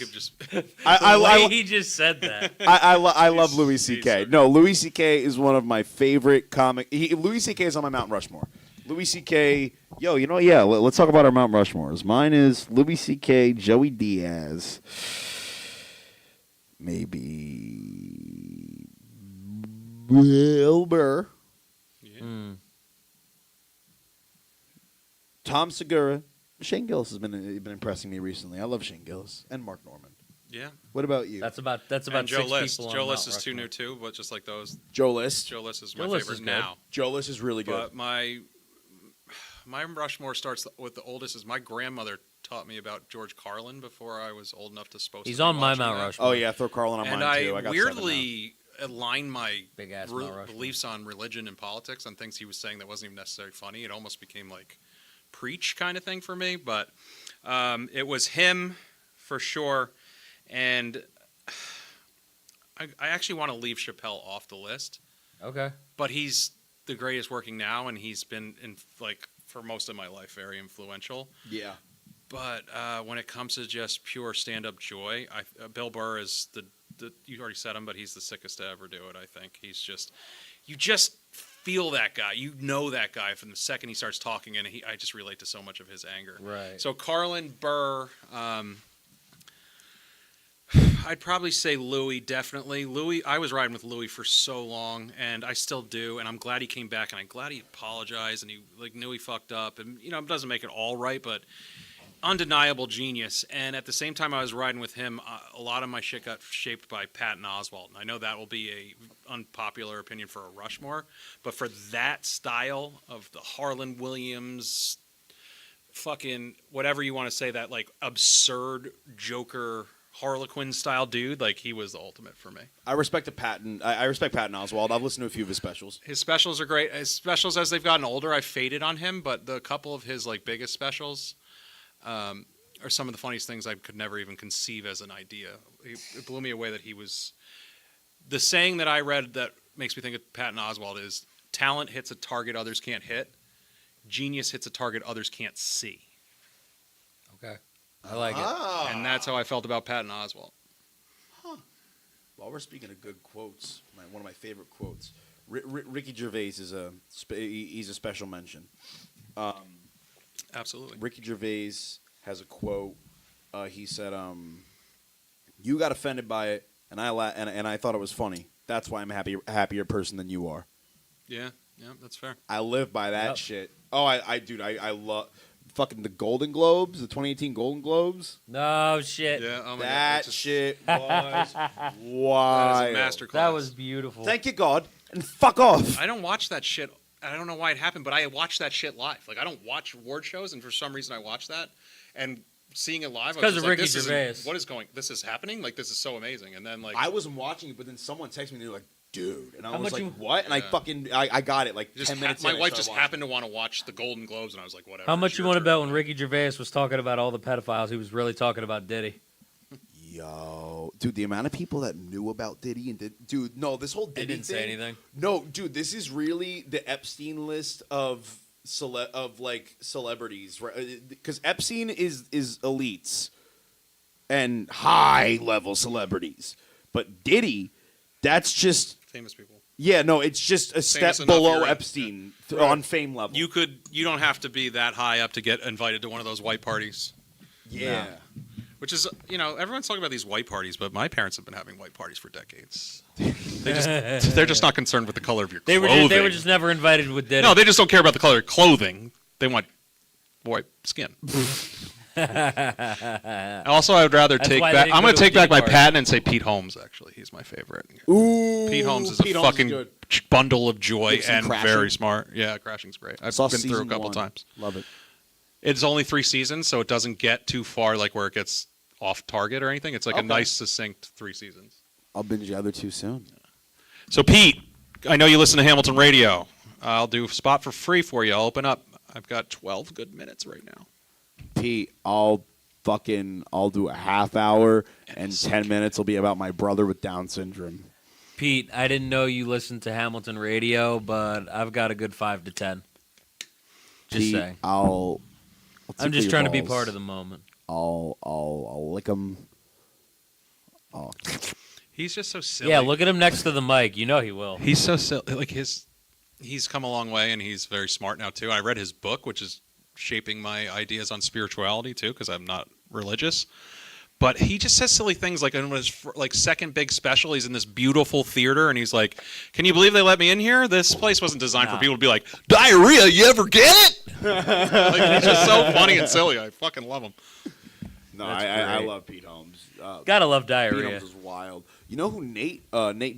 just said that. I love Louis C.K. so No, Louis C.K. is one of my favorite comic. Louis C.K. is on my Mount Rushmore. Louis C.K. Yo, let's talk about our Mount Rushmores. Mine is Louis C.K., Joey Diaz, maybe Bill Burr, Tom Segura. Shane Gillis has been impressing me recently. I love Shane Gillis and Mark Norman. Yeah. What about you? That's about And Joe six List. people. Joe on List Mount is too Rushmore. new too, but just like those. Joe List. Joe List is Joe my List favorite is good. now. Joe List is really good. But my Rushmore starts with the oldest. Is my grandmother taught me about George Carlin before I was old enough to He's on my Mount Rushmore. Oh yeah, throw Carlin on And mine too. I I got weirdly aligned my Big-ass Mount Rushmore. beliefs on religion and politics on things he was saying that wasn't even necessarily funny. It almost became like preach kind of thing for me. But it was him for sure. And I actually want to leave Chappelle off the list. Okay. But he's the greatest working now, and he's been for most of my life very influential. Yeah. But when it comes to just pure stand-up joy, Bill Burr is the you already said him, but he's the sickest to ever do it. I think he's just you just feel that guy, you know that guy from the second he starts talking, and I just relate to so much of his anger. Right. So Carlin, Burr. I'd probably say Louis, definitely. Louis, I was riding with Louis for so long, and I still do, and I'm glad he came back, and I'm glad he apologized, and he knew he fucked up, and it doesn't make it all right, but undeniable genius. And at the same time I was riding with him, a lot of my shit got shaped by Patton Oswalt, and I know that will be a unpopular opinion for a Rushmore, but for that style of the Harlan Williams, fucking whatever you want to say, that absurd Joker Harlequin style dude, he was the ultimate for me. I respect Patton. I respect Patton Oswalt. I've listened to a few of his specials. His specials are great. His specials, as they've gotten older, I've faded on him, but the couple of his biggest specials are some of the funniest things I could never even conceive as an idea. It blew me away that he was. The saying that I read that makes me think of Patton Oswalt is: talent hits a target others can't hit, genius hits a target others can't see. Okay. I like it. And that's how I felt about Patton Oswalt. While we're speaking of good quotes, one of my favorite quotes, Ricky Gervais is he's a special mention. Absolutely. Ricky Gervais has a quote. He said, "You got offended by it, and I thought it was funny. That's why I'm a happier person than you are." Yeah, that's fair. I live by that shit. Oh, I love fucking the Golden Globes, the 2018 Golden Globes. No shit. Yeah, oh my That God. shit was That wild. is a masterclass. That was beautiful. Thank you, God, and fuck off. I don't watch that shit. I don't know why it happened, but I watch that shit live. I don't watch award shows, and for some reason I watch that. And seeing it live, I was because just of Ricky this Gervais. this is happening? This is so amazing. And then I wasn't watching it, but then someone texted me and they were like, dude. And I How was much like, you- what? And I got it 10 minutes my in, I wife started just watching. happened to want to watch the Golden Globes, and I was like, whatever. How much it's you your want to turn. bet when Ricky Gervais was talking about all the pedophiles, he was really talking about Diddy? Yo, dude, the amount of people that knew about Diddy and dude, no, this whole Diddy They didn't say thing- anything. No, dude, this is really the Epstein list of celebrities, right? Because Epstein is elites and high level celebrities, but Diddy, that's just Famous people. yeah, no, it's just a Famous step enough, below you're right. Epstein on fame level. You don't have to be that high up to get invited to one of those white parties. yeah. Which is, everyone's talking about these white parties, but my parents have been having white parties for decades. They're just not concerned with the color of your They clothing. were just never invited with Diddy. No, they just don't care about the color of clothing. They want white skin. Also, I would rather That's take why they back. didn't I'm go going to to a take back Diddy my party. patent and say Pete Holmes. Actually, he's my favorite. Ooh, Pete Holmes is a fucking good. bundle of joy You've seen and Crashing? very smart. Yeah, Crashing's great. I've Saw been through a season couple 1. times. Love it. It's only 3 seasons, so it doesn't get too far where it gets off target or anything. It's a Okay. nice, succinct 3 seasons. I'll binge the other 2 soon. So, Pete, I know you listen to Hamilton Radio. I'll do a spot for free for you. I'll open up. I've got 12 good minutes right now. Pete, I'll do a half hour and 10 minutes will be about my brother with Down syndrome. Pete, I didn't know you listened to Hamilton Radio, but I've got a good 5 to 10. Just Pete, saying. I'll I'm just trying to be part of the moment. I'll lick them. Oh. He's just so silly. Yeah, look at him next to the mic. You know he will. He's so silly. Like he's come a long way, and he's very smart now too. I read his book, which is shaping my ideas on spirituality too, because I'm not religious. But he just says silly things like in his second big special, he's in this beautiful theater, and he's like, "Can you believe they let me in here? This place wasn't designed for people to be like diarrhea. You ever get it?" Like, he's just so funny and silly. I fucking love him. No, I love Pete Holmes. Gotta love Pete diarrhea. Holmes is wild. You know who Nate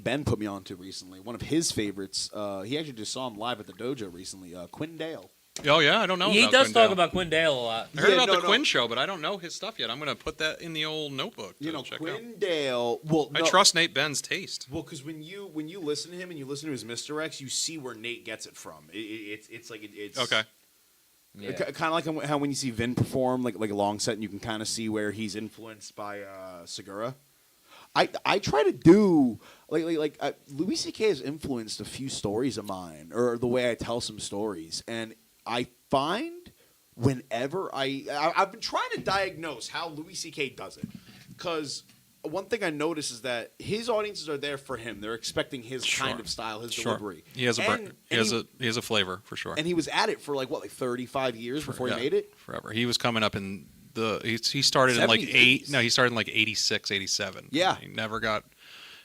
Ben put me on to recently? One of his favorites. He actually just saw him live at the dojo recently. Quinn Dale. Oh yeah, I don't know. He about does Quinn talk Dale. about Quinn Dale a lot. I heard about the Quinn show, but I don't know his stuff yet. I'm gonna put that in the old notebook. You know, check Quinn out. Dale. Well, I trust Nate Ben's taste. Well, because when you listen to him and you listen to his misdirects, you see where Nate gets it from. It's like it's Okay. Yeah. Kind of like how when you see Vin perform like a long set, and you can kind of see where he's influenced by Segura. I try to do Louis C.K. has influenced a few stories of mine, or the way I tell some stories, and I find whenever I've been trying to diagnose how Louis C.K. does it, because one thing I notice is that his audiences are there for him. They're expecting his kind of style, his delivery. He has he has a flavor for sure. And he was at it for like 35 years before he made it. Forever. He was coming up in he started in like 70s. he started in like 86, 87. Yeah. He never got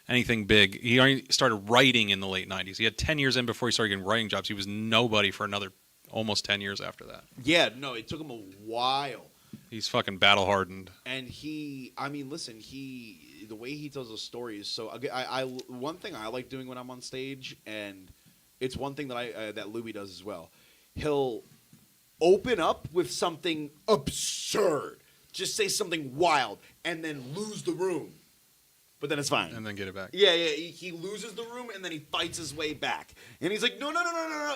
anything big. He only started writing in the late 90s. He had 10 years in before he started getting writing jobs. He was nobody for another almost 10 years after that. Yeah, no, it took him a while. He's fucking battle hardened. And the way he tells a story is so. I one thing I like doing when I'm on stage, and it's one thing that that Louis does as well. He'll open up with something absurd, just say something wild, and then lose the room. But then it's fine. And then get it back. Yeah. He loses the room, and then he fights his way back. And he's like, no,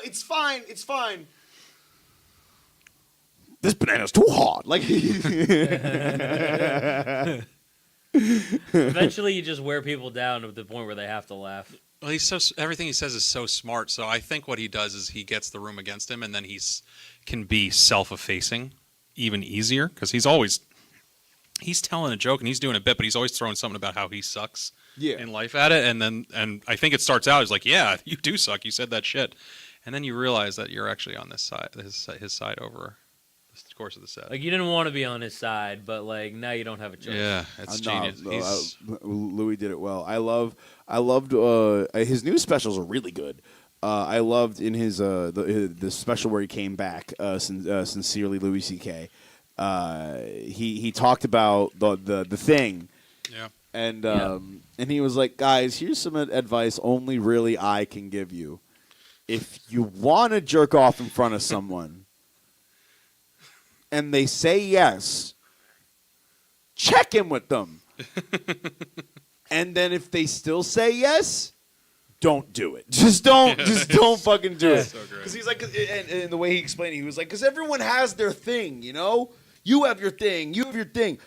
it's fine. This banana's too hard. Like, Eventually, you just wear people down to the point where they have to laugh. Well, everything he says is so smart. So I think what he does is he gets the room against him, and then can be self-effacing even easier, because he's telling a joke and he's doing a bit, but he's always throwing something about how he sucks in life at it. And I think it starts out as like, yeah, you do suck. You said that shit, and then you realize that you're actually on this side, his side over the course of the set. Like, you didn't want to be on his side, but like now you don't have a choice. Yeah, it's genius. Louis did it well. I loved his new specials are really good. I loved in his the special where he came back, sincerely Louis C.K. He talked about the thing. Yeah. And he was like, guys, here's some advice only really I can give you. If you want to jerk off in front of someone and they say yes, check in with them. And then if they still say yes, don't do it. Just don't fucking do it. So great. Because he's like, and the way he explained it, he was like, because everyone has their thing, you know? You have your thing. You have your thing.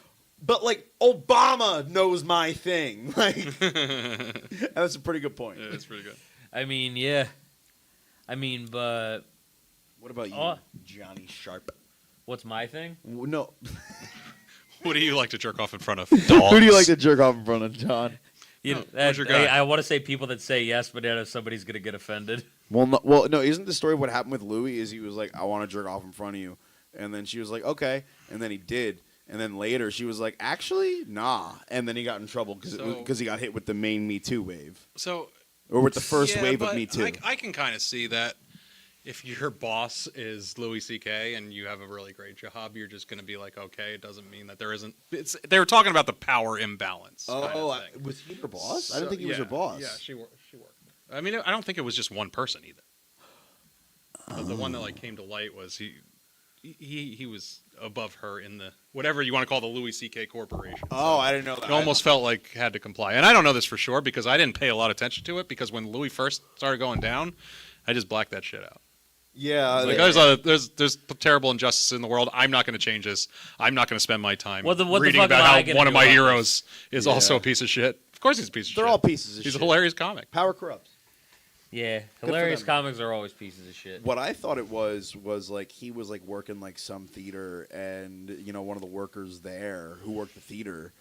But, like, Obama knows my thing. Like, that's a pretty good point. Yeah, it's pretty good. I mean, yeah. I mean, but What about you, Johnny Sharp? what's my thing? No. What do you like to jerk off in front of? Dogs? Who do you like to jerk off in front of, John? Who's your guy? I want to say people that say yes, but then somebody's going to get offended. Well, no. Isn't the story what happened with Louis? Is he was like, I want to jerk off in front of you, and then she was like, okay, and then he did, and then later she was like, actually, nah, and then he got in trouble because he got hit with the main Me Too wave, or with the first wave of Me Too. I can kind of see that. If your boss is Louis C.K. and you have a really great job, you're just going to be like, okay, it doesn't mean that there isn't. They were talking about the power imbalance. Was he your boss? I didn't think he was your boss. Yeah, she worked. I mean, I don't think it was just one person either. But the one that like came to light was he was above her in the whatever you want to call the Louis C.K. Corporation. Oh, I didn't know that. It almost felt like had to comply, and I don't know this for sure because I didn't pay a lot of attention to it because when Louis first started going down, I just blacked that shit out. Yeah, like, there's terrible injustice in the world. I'm not going to change this. I'm not going to spend my time reading about how one of my heroes is also a piece of shit. Of course he's a piece of shit. They're all pieces of shit. He's a hilarious comic. Power corrupts. Yeah, hilarious comics are always pieces of shit. What I thought it was like he was like working like some theater, and one of the workers there who worked the theater,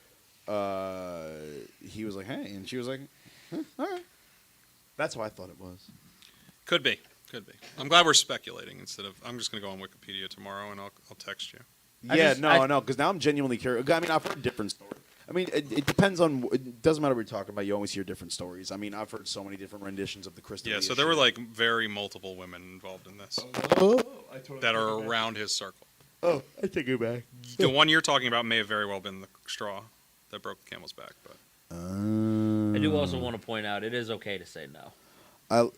he was like, "Hey," and she was like, "All right." That's how I thought it was. Could be. I'm glad we're speculating instead of. I'm just gonna go on Wikipedia tomorrow and I'll text you. Yeah, no, because now I'm genuinely curious. I mean, I've heard different stories. I mean, it depends on. It doesn't matter what you're talking about. You always hear different stories. I mean, I've heard so many different renditions of the Crystal. Yeah, so there were like very multiple women involved in this that are around his circle. Oh, I take it back. The one you're talking about may have very well been the straw that broke the camel's back, but. I do also want to point out it is okay to say no.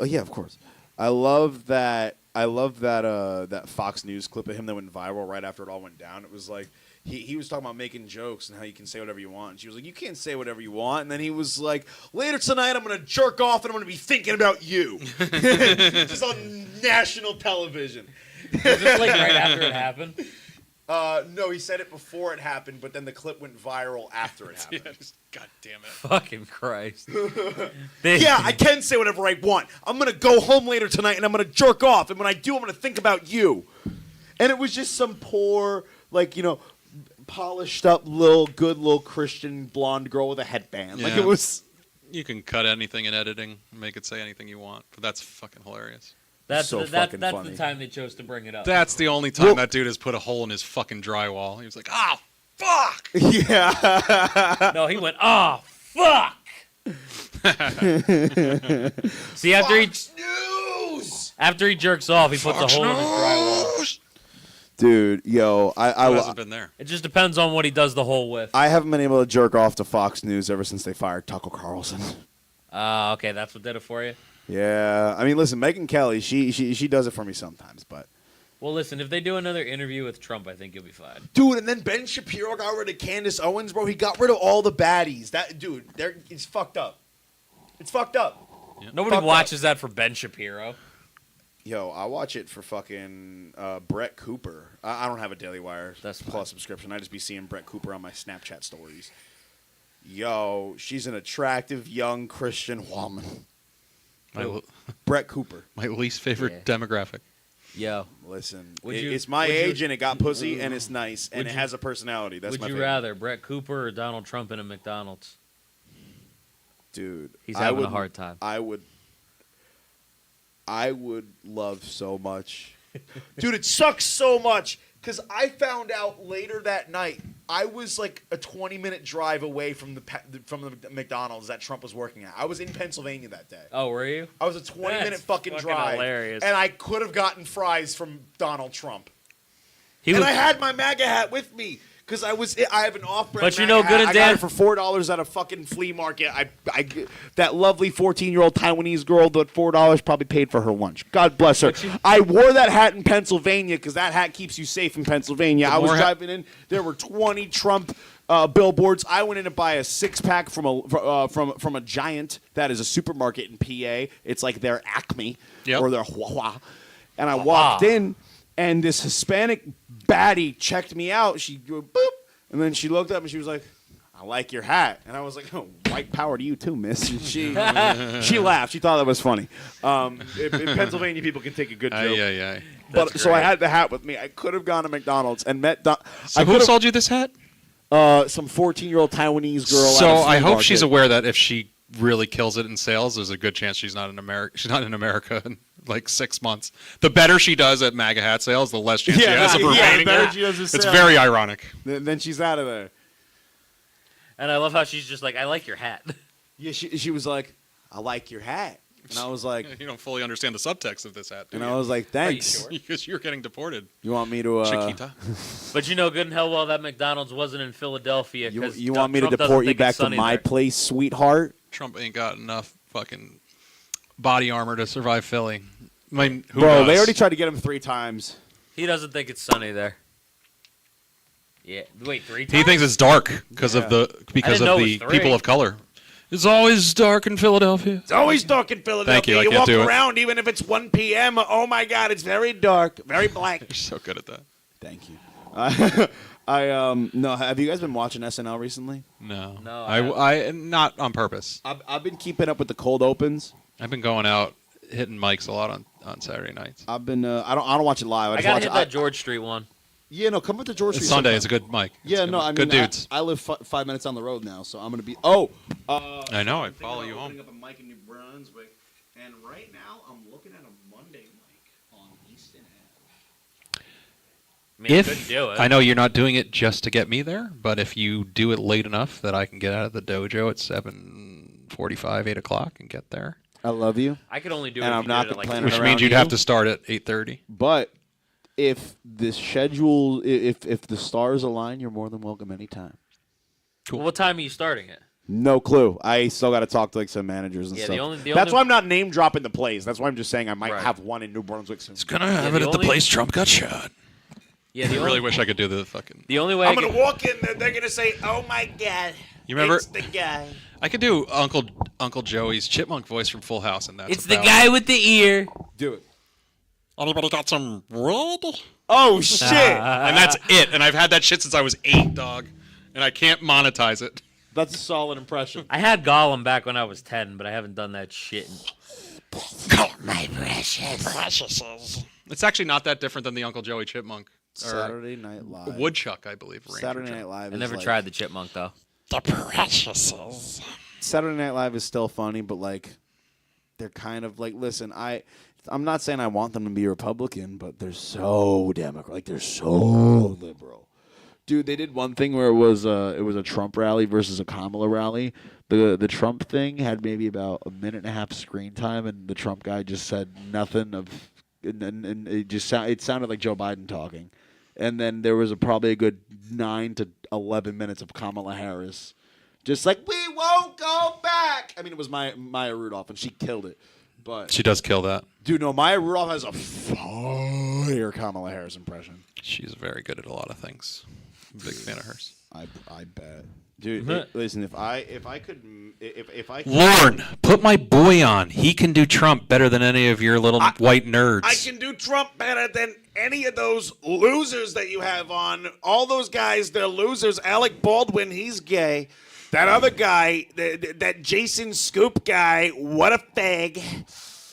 Yeah, of course. I love that that Fox News clip of him that went viral right after it all went down. It was like he was talking about making jokes and how you can say whatever you want. And she was like, "You can't say whatever you want." And then he was like, "Later tonight, I'm gonna jerk off and I'm gonna be thinking about you," just on national television. Was this like right after it happened? No, he said it before it happened, but then the clip went viral after it happened. Yeah, God damn it. Fucking Christ. Yeah, I can say whatever I want. I'm going to go home later tonight and I'm going to jerk off. And when I do, I'm going to think about you. And it was just some poor, polished up good little Christian blonde girl with a headband. Yeah. Like it was. You can cut anything in editing, make it say anything you want, but that's fucking hilarious. That's fucking that's funny. the time they chose to bring it up. That's the only time that dude has put a hole in his fucking drywall. He was like, "Oh, fuck!" Yeah. No, he went, "Oh, fuck!" See, after he jerks off, he puts a hole in his drywall. Dude, yo, Who hasn't been there? It just depends on what he does the hole with. I haven't been able to jerk off to Fox News ever since they fired Tucker Carlson. Okay, that's what did it for you? Yeah, I mean, listen, Megyn Kelly, she does it for me sometimes, but. Well, listen, if they do another interview with Trump, I think you'll be fine. Dude, and then Ben Shapiro got rid of Candace Owens, bro. He got rid of all the baddies. It's fucked up. It's fucked up. Yeah. Nobody watches that for Ben Shapiro. Yo, I watch it for fucking Brett Cooper. I don't have a Daily Wire Plus subscription. I just be seeing Brett Cooper on my Snapchat stories. Yo, she's an attractive young Christian woman. Brett Cooper. My least favorite demographic. Yo, listen, it's my age and it got pussy and it's nice and it has a personality. That's my favorite. Would you rather Brett Cooper or Donald Trump in a McDonald's? Dude, he's having a hard time. I would love so much. Dude, it sucks so much because I found out later that night I was like a 20-minute drive away from the McDonald's that Trump was working at. I was in Pennsylvania that day. Oh, were you? I was a 20-minute fucking drive. Hilarious. And I could have gotten fries from Donald Trump. I had my MAGA hat with me. Because I have an off-brand. But you know, good and I got it for $4 at a fucking flea market. That lovely 14-year-old Taiwanese girl, that $4 probably paid for her lunch. God bless her. I wore that hat in Pennsylvania because that hat keeps you safe in Pennsylvania. I was driving in. There were 20 Trump billboards. I went in to buy a 6-pack from a Giant that is a supermarket in PA. It's like their Acme or their Hua. And I walked in. And this Hispanic baddie checked me out. She go boop, and then she looked up and she was like, "I like your hat." And I was like, "Oh, white power to you too, miss." And she laughed. She thought that was funny. In Pennsylvania, people can take a good joke. Yeah. But so I had the hat with me. I could have gone to McDonald's and met. So who sold you this hat? Some 14-year-old Taiwanese girl. So I hope she's aware that if she really kills it in sales, there's a good chance she's not in America. She's not in America in like 6 months. The better she does at MAGA hat sales, the less chance she has of remaining there. It's very ironic. Then she's out of there. And I love how she's just like, "I like your hat." Yeah, she was like, "I like your hat," and I was like, "You don't fully understand the subtext of this hat." And I was like, "Thanks." Because you're getting deported. You want me to? Chiquita. But you know good and hell well that McDonald's wasn't in Philadelphia. You want me to deport you back to my place, sweetheart? Trump ain't got enough fucking body armor to survive Philly. I mean, who Bro, does? they already tried to get him 3 times. He doesn't think it's sunny there. Yeah, wait, 3 times? He thinks it's dark because of the people of color. It's always dark in Philadelphia. It's always dark in Philadelphia. Thank you. I You can't walk do it. around even if it's 1 p.m. Oh my God, it's very dark, very black. You're so good at that. Thank you. No. Have you guys been watching SNL recently? No. No, I not on purpose. I've been keeping up with the cold opens. I've been going out hitting mics a lot on Saturday nights. I've been. I don't watch it live. I gotta hit that George Street one. Yeah, no, come up to George Street. Sunday is a good mic. Yeah, no, I mean, good dudes. I live 5 minutes down the road now, so I'm gonna be. I know. I follow you home. Opening up a mic in New Brunswick, and right now I'm looking at a Monday mic on Easton Ave. I mean, I couldn't do it. I know you're not doing it just to get me there, but if you do it late enough that I can get out of the dojo at 7:45, 8 o'clock, and get there, I love you, I could only do it. and if I'm you not did it like complaining which around means you'd you. have to start at 8:30. But if the schedule, if the stars align, you're more than welcome anytime. Well, what time are you starting it? No clue. I still got to talk to like some managers and Yeah, stuff. the That's only- why I'm not name dropping the plays. That's why I'm just saying I might Right. have one in New Brunswick soon. Gonna have the it at the only- place Trump got shot. Yeah, I really wish I could do the fucking. the only way I'm I gonna could, walk in there. They're gonna say, "Oh my God, You remember? it's the guy." I could do Uncle Joey's chipmunk voice from Full House, and that's it's the about- guy with the ear. Do it. Anybody got some wood? Oh shit! And that's it. And I've had that shit since I was 8, dog. And I can't monetize it. That's a solid impression. I had Gollum back when I was 10, but I haven't done that shit. My precious. It's actually not that different than the Uncle Joey chipmunk. Or Saturday Night Live. woodchuck, I believe. Ranger Saturday chuck. Night Live. I is never like, tried the chipmunk though. The preciouses. Saturday Night Live is still funny, but like, they're kind of like. Listen, I'm not saying I want them to be Republican, but they're so Democrat. Like they're so liberal. Dude, they did one thing where it was a Trump rally versus a Kamala rally. The Trump thing had maybe about a minute and a half screen time, and the Trump guy just said nothing of, and it sounded like Joe Biden talking, and then there was probably a good 9 to 11 minutes of Kamala Harris, just like we won't go back. I mean, it was Maya Rudolph, and she killed it. But She does kill that. dude, no, Maya Rudolph has a fire Kamala Harris impression. She's very good at a lot of things. I'm a big fan of hers. I bet. Dude, listen, if I could, Lorne, put my boy on. He can do Trump better than any of your little white nerds. I can do Trump better than any of those losers that you have on. All those guys, they're losers. Alec Baldwin, he's gay. That other guy, that Jason Scoop guy, what a fag.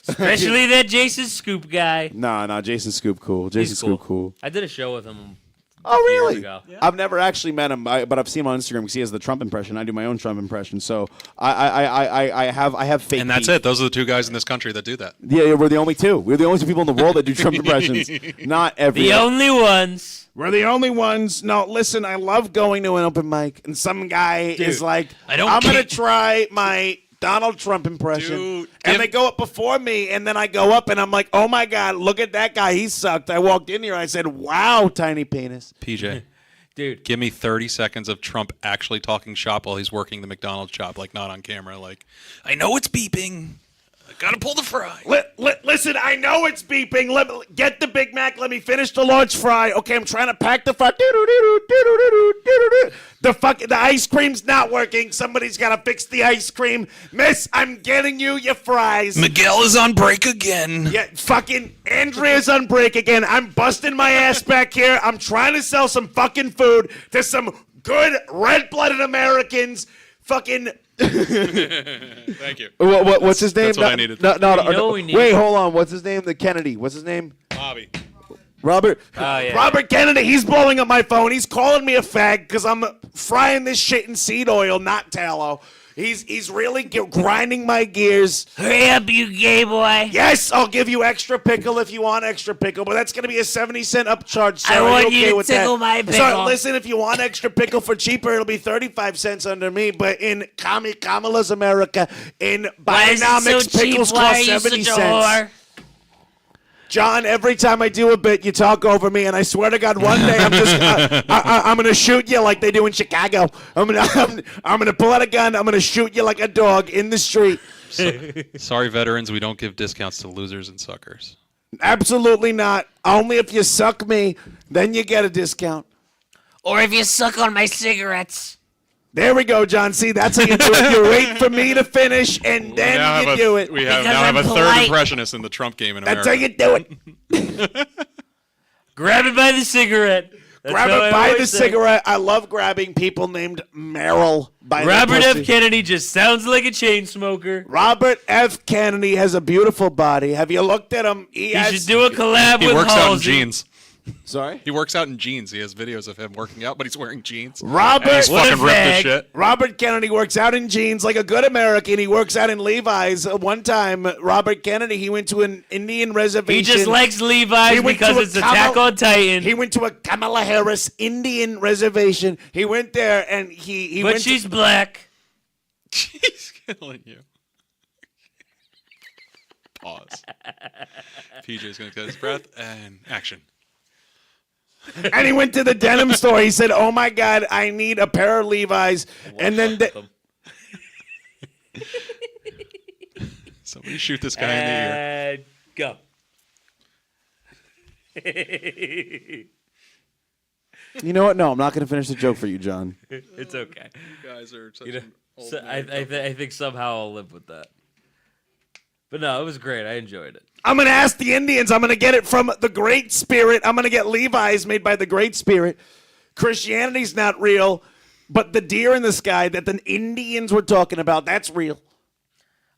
Especially that Jason Scoop guy. Nah, Jason Scoop cool. Jason He's Scoop cool. I did a show with him. Oh, really? years ago. I've never actually met him, but I've seen him on Instagram because he has the Trump impression. I do my own Trump impression, so I have fake. and that's beef. it. Those are the two guys in this country that do that. Yeah, we're the only two. We're the only two people in the world that do Trump impressions. Not every. The only ones. We're the only ones. No, listen, I love going to an open mic, and some guy is like, I'm going to try my Donald Trump impression. Dude, and they go up before me, and then I go up, and I'm like, oh, my God, look at that guy. He sucked. I walked in here, I said, wow, tiny penis. PJ, Dude. give me 30 seconds of Trump actually talking shop while he's working the McDonald's shop, like not on camera. Like, I know it's beeping. I got to pull the fry. Listen, I know it's beeping. Get the Big Mac. Let me finish the large fry. Okay, I'm trying to pack the fry. The ice cream's not working. Somebody's got to fix the ice cream. Miss, I'm getting you your fries. Miguel is on break again. Yeah, fucking Andrea's on break again. I'm busting my ass back here. I'm trying to sell some fucking food to some good red-blooded Americans. Fucking... Thank you. What's his name? That's what I needed. Wait, hold on. What's his name? The Kennedy. What's his name? Bobby. Robert. yeah. Robert Kennedy. He's blowing up my phone. He's calling me a fag because I'm frying this shit in seed oil, not tallow. He's really grinding my gears. Hurry up, you gay boy. Yes, I'll give you extra pickle if you want extra pickle, but that's going to be a 70-cent upcharge. So I want okay you to with tickle that? my pickle. So listen, if you want extra pickle for cheaper, it'll be 35 cents under me. But in Kamala's America, in Why is it Bidenomics, so cheap? pickles Why are cost you 70 such a cents. whore? John, every time I do a bit, you talk over me, and I swear to God, one day I'm just I'm gonna shoot you like they do in Chicago. I'm gonna pull out a gun. I'm gonna shoot you like a dog in the street. Sorry, veterans, we don't give discounts to losers and suckers. Absolutely not. Only if you suck me, then you get a discount. Or if you suck on my cigarettes. There we go, John. See, that's how you do it. You wait for me to finish, and then you do it. We Because now have I'm a third polite. impressionist in the Trump game in That's America. how you do it. Grab it by the cigarette. Grab what it I by the always say. cigarette. I love grabbing people named Merrill by Robert the F. pussy. Kennedy just sounds like a chain smoker. Robert F. Kennedy has a beautiful body. Have you looked at him? He should do a collab He with works out in Halsey. jeans. Sorry? He works out in jeans. He has videos of him working out, but he's wearing jeans. Robert, And he's What a fucking ripped as fag. shit. Robert Kennedy works out in jeans like a good American. He works out in Levi's. One time, Robert Kennedy, he went to an Indian reservation. He just likes Levi's He went because to a it's Attack on Titan. He went to a Kamala Harris Indian reservation. He went there and he but went she's black. He's killing you. Pause. PJ's going to get his breath and action. and he went to the denim store. He said, "Oh my God, I need a pair of Levi's." And then Somebody shoot this guy in the ear. And go. you know what? No, I'm not going to finish the joke for you, John. It's okay. You guys are such You know, an old so man I think somehow I'll live with that. But no, it was great. I enjoyed it. I'm going to ask the Indians. I'm going to get it from the Great Spirit. I'm going to get Levi's made by the Great Spirit. Christianity's not real, but the deer in the sky that the Indians were talking about, that's real.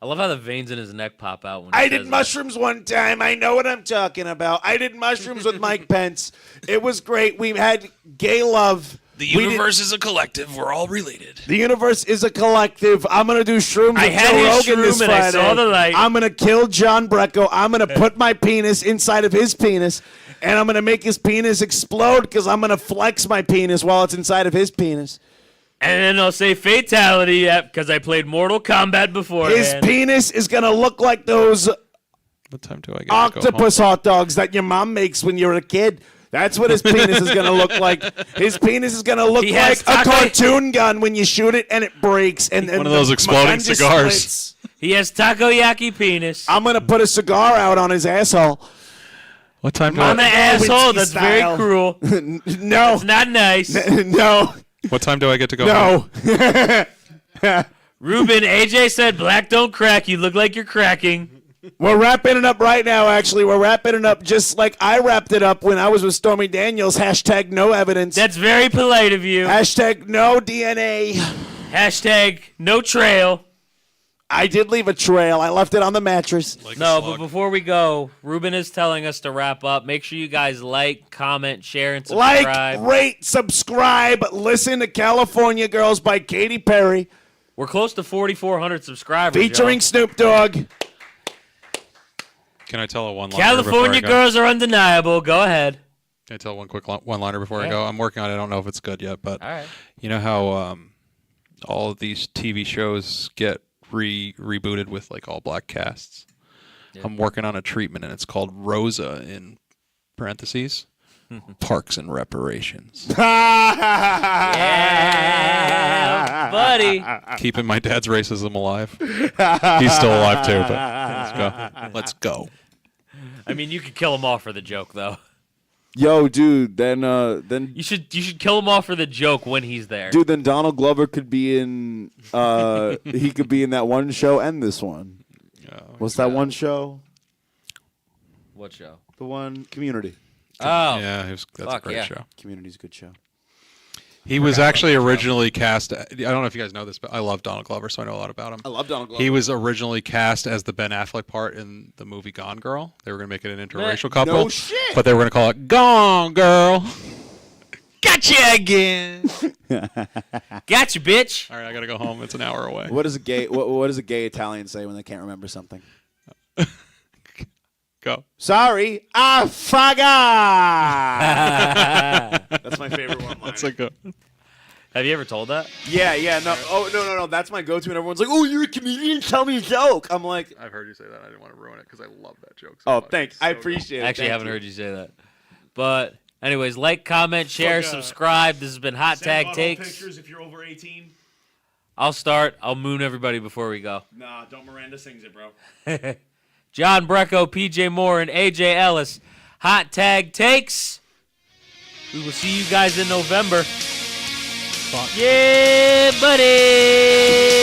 I love how the veins in his neck pop out when he I says did that. mushrooms one time. I know what I'm talking about. I did mushrooms with Mike Pence. It was great. We had gay love. The We did- universe is a collective. We're all related. The universe is a collective. I'm going to do shrooms I with had Joe his Rogan this shroom and I Friday. saw the light. I'm going to kill John Brecko. I'm going to put my penis inside of his penis, and I'm going to make his penis explode because I'm going to flex my penis while it's inside of his penis. And then I'll say fatality because I played Mortal Kombat before. His penis is going to look like those What time do I get octopus hot dogs that your mom makes when you're a kid. That's what his penis is going to look like. His penis is going to look He like has a taco- cartoon gun when you shoot it and it breaks. And One of those exploding gun just cigars. splits. He has takoyaki penis. I'm going to put a cigar out on his asshole. What time do On the I, asshole. Lewinsky That's style. very cruel. No. It's not nice. No. what time do I get to go home? No. Ruben, AJ said black don't crack. You look like you're cracking. We're wrapping it up right now, actually. We're wrapping it up just like I wrapped it up when I was with Stormy Daniels. Hashtag no evidence. That's very polite of you. Hashtag no DNA. Hashtag no trail. I did leave a trail. I left it on the mattress. Like a No, slug. but before we go, Ruben is telling us to wrap up. Make sure you guys like, comment, share, and subscribe. Like, rate, subscribe, listen to California Girls by Katy Perry, We're close to 4,400 subscribers. featuring y'all. Snoop Dogg. Can I tell a one-liner California before I go? girls are undeniable. Go ahead. Can I tell one quick one-liner before I Yeah. go? I'm working on it. I don't know if it's good yet, but All right. you know how all of these TV shows get rebooted with like all black casts? Yeah. I'm working on a treatment, and it's called Rosa in parentheses. Parks and reparations. Yeah, buddy. Keeping my dad's racism alive. He's still alive too, but let's go. Let's go. I mean, you could kill them off for the joke, though. Yo, dude, then You should kill him off for the joke when he's there. dude, then Donald Glover could be in he could be in that one show and this one. What's that one show? What show? The one Community. Oh, Yeah, that's Fuck, a great yeah. show. Community's a good show. He was actually originally cast. I don't know if you guys know this, but I love Donald Glover, so I know a lot about him. I love Donald Glover. He was originally cast as the Ben Affleck part in the movie Gone Girl. They were going to make it an interracial couple. No shit. But they were going to call it Gone Girl. Gotcha again. gotcha, bitch. All right, I got to go home. It's an hour away. What does a gay what does a gay Italian say when they can't remember something? Go. Sorry, I forgot. That's my favorite one. That's a good. Have you ever told that? Yeah, no. Oh, no. That's my go-to, and everyone's like, "Oh, you're a comedian. Tell me a joke." I'm like, I've heard you say that. I didn't want to ruin it because I love that joke. "Oh, thanks. I appreciate it." I actually Thank haven't you. heard you say that. But, anyways, like, comment, share, subscribe. This has been Hot Tag Takes. Pictures if you're over 18. I'll start. I'll moon everybody before we go. Nah, don't Miranda sings it, bro. John Brecko, PJ Morin, AJ Ellis. Hot Tag Takes. We will see you guys in November. Yeah, buddy.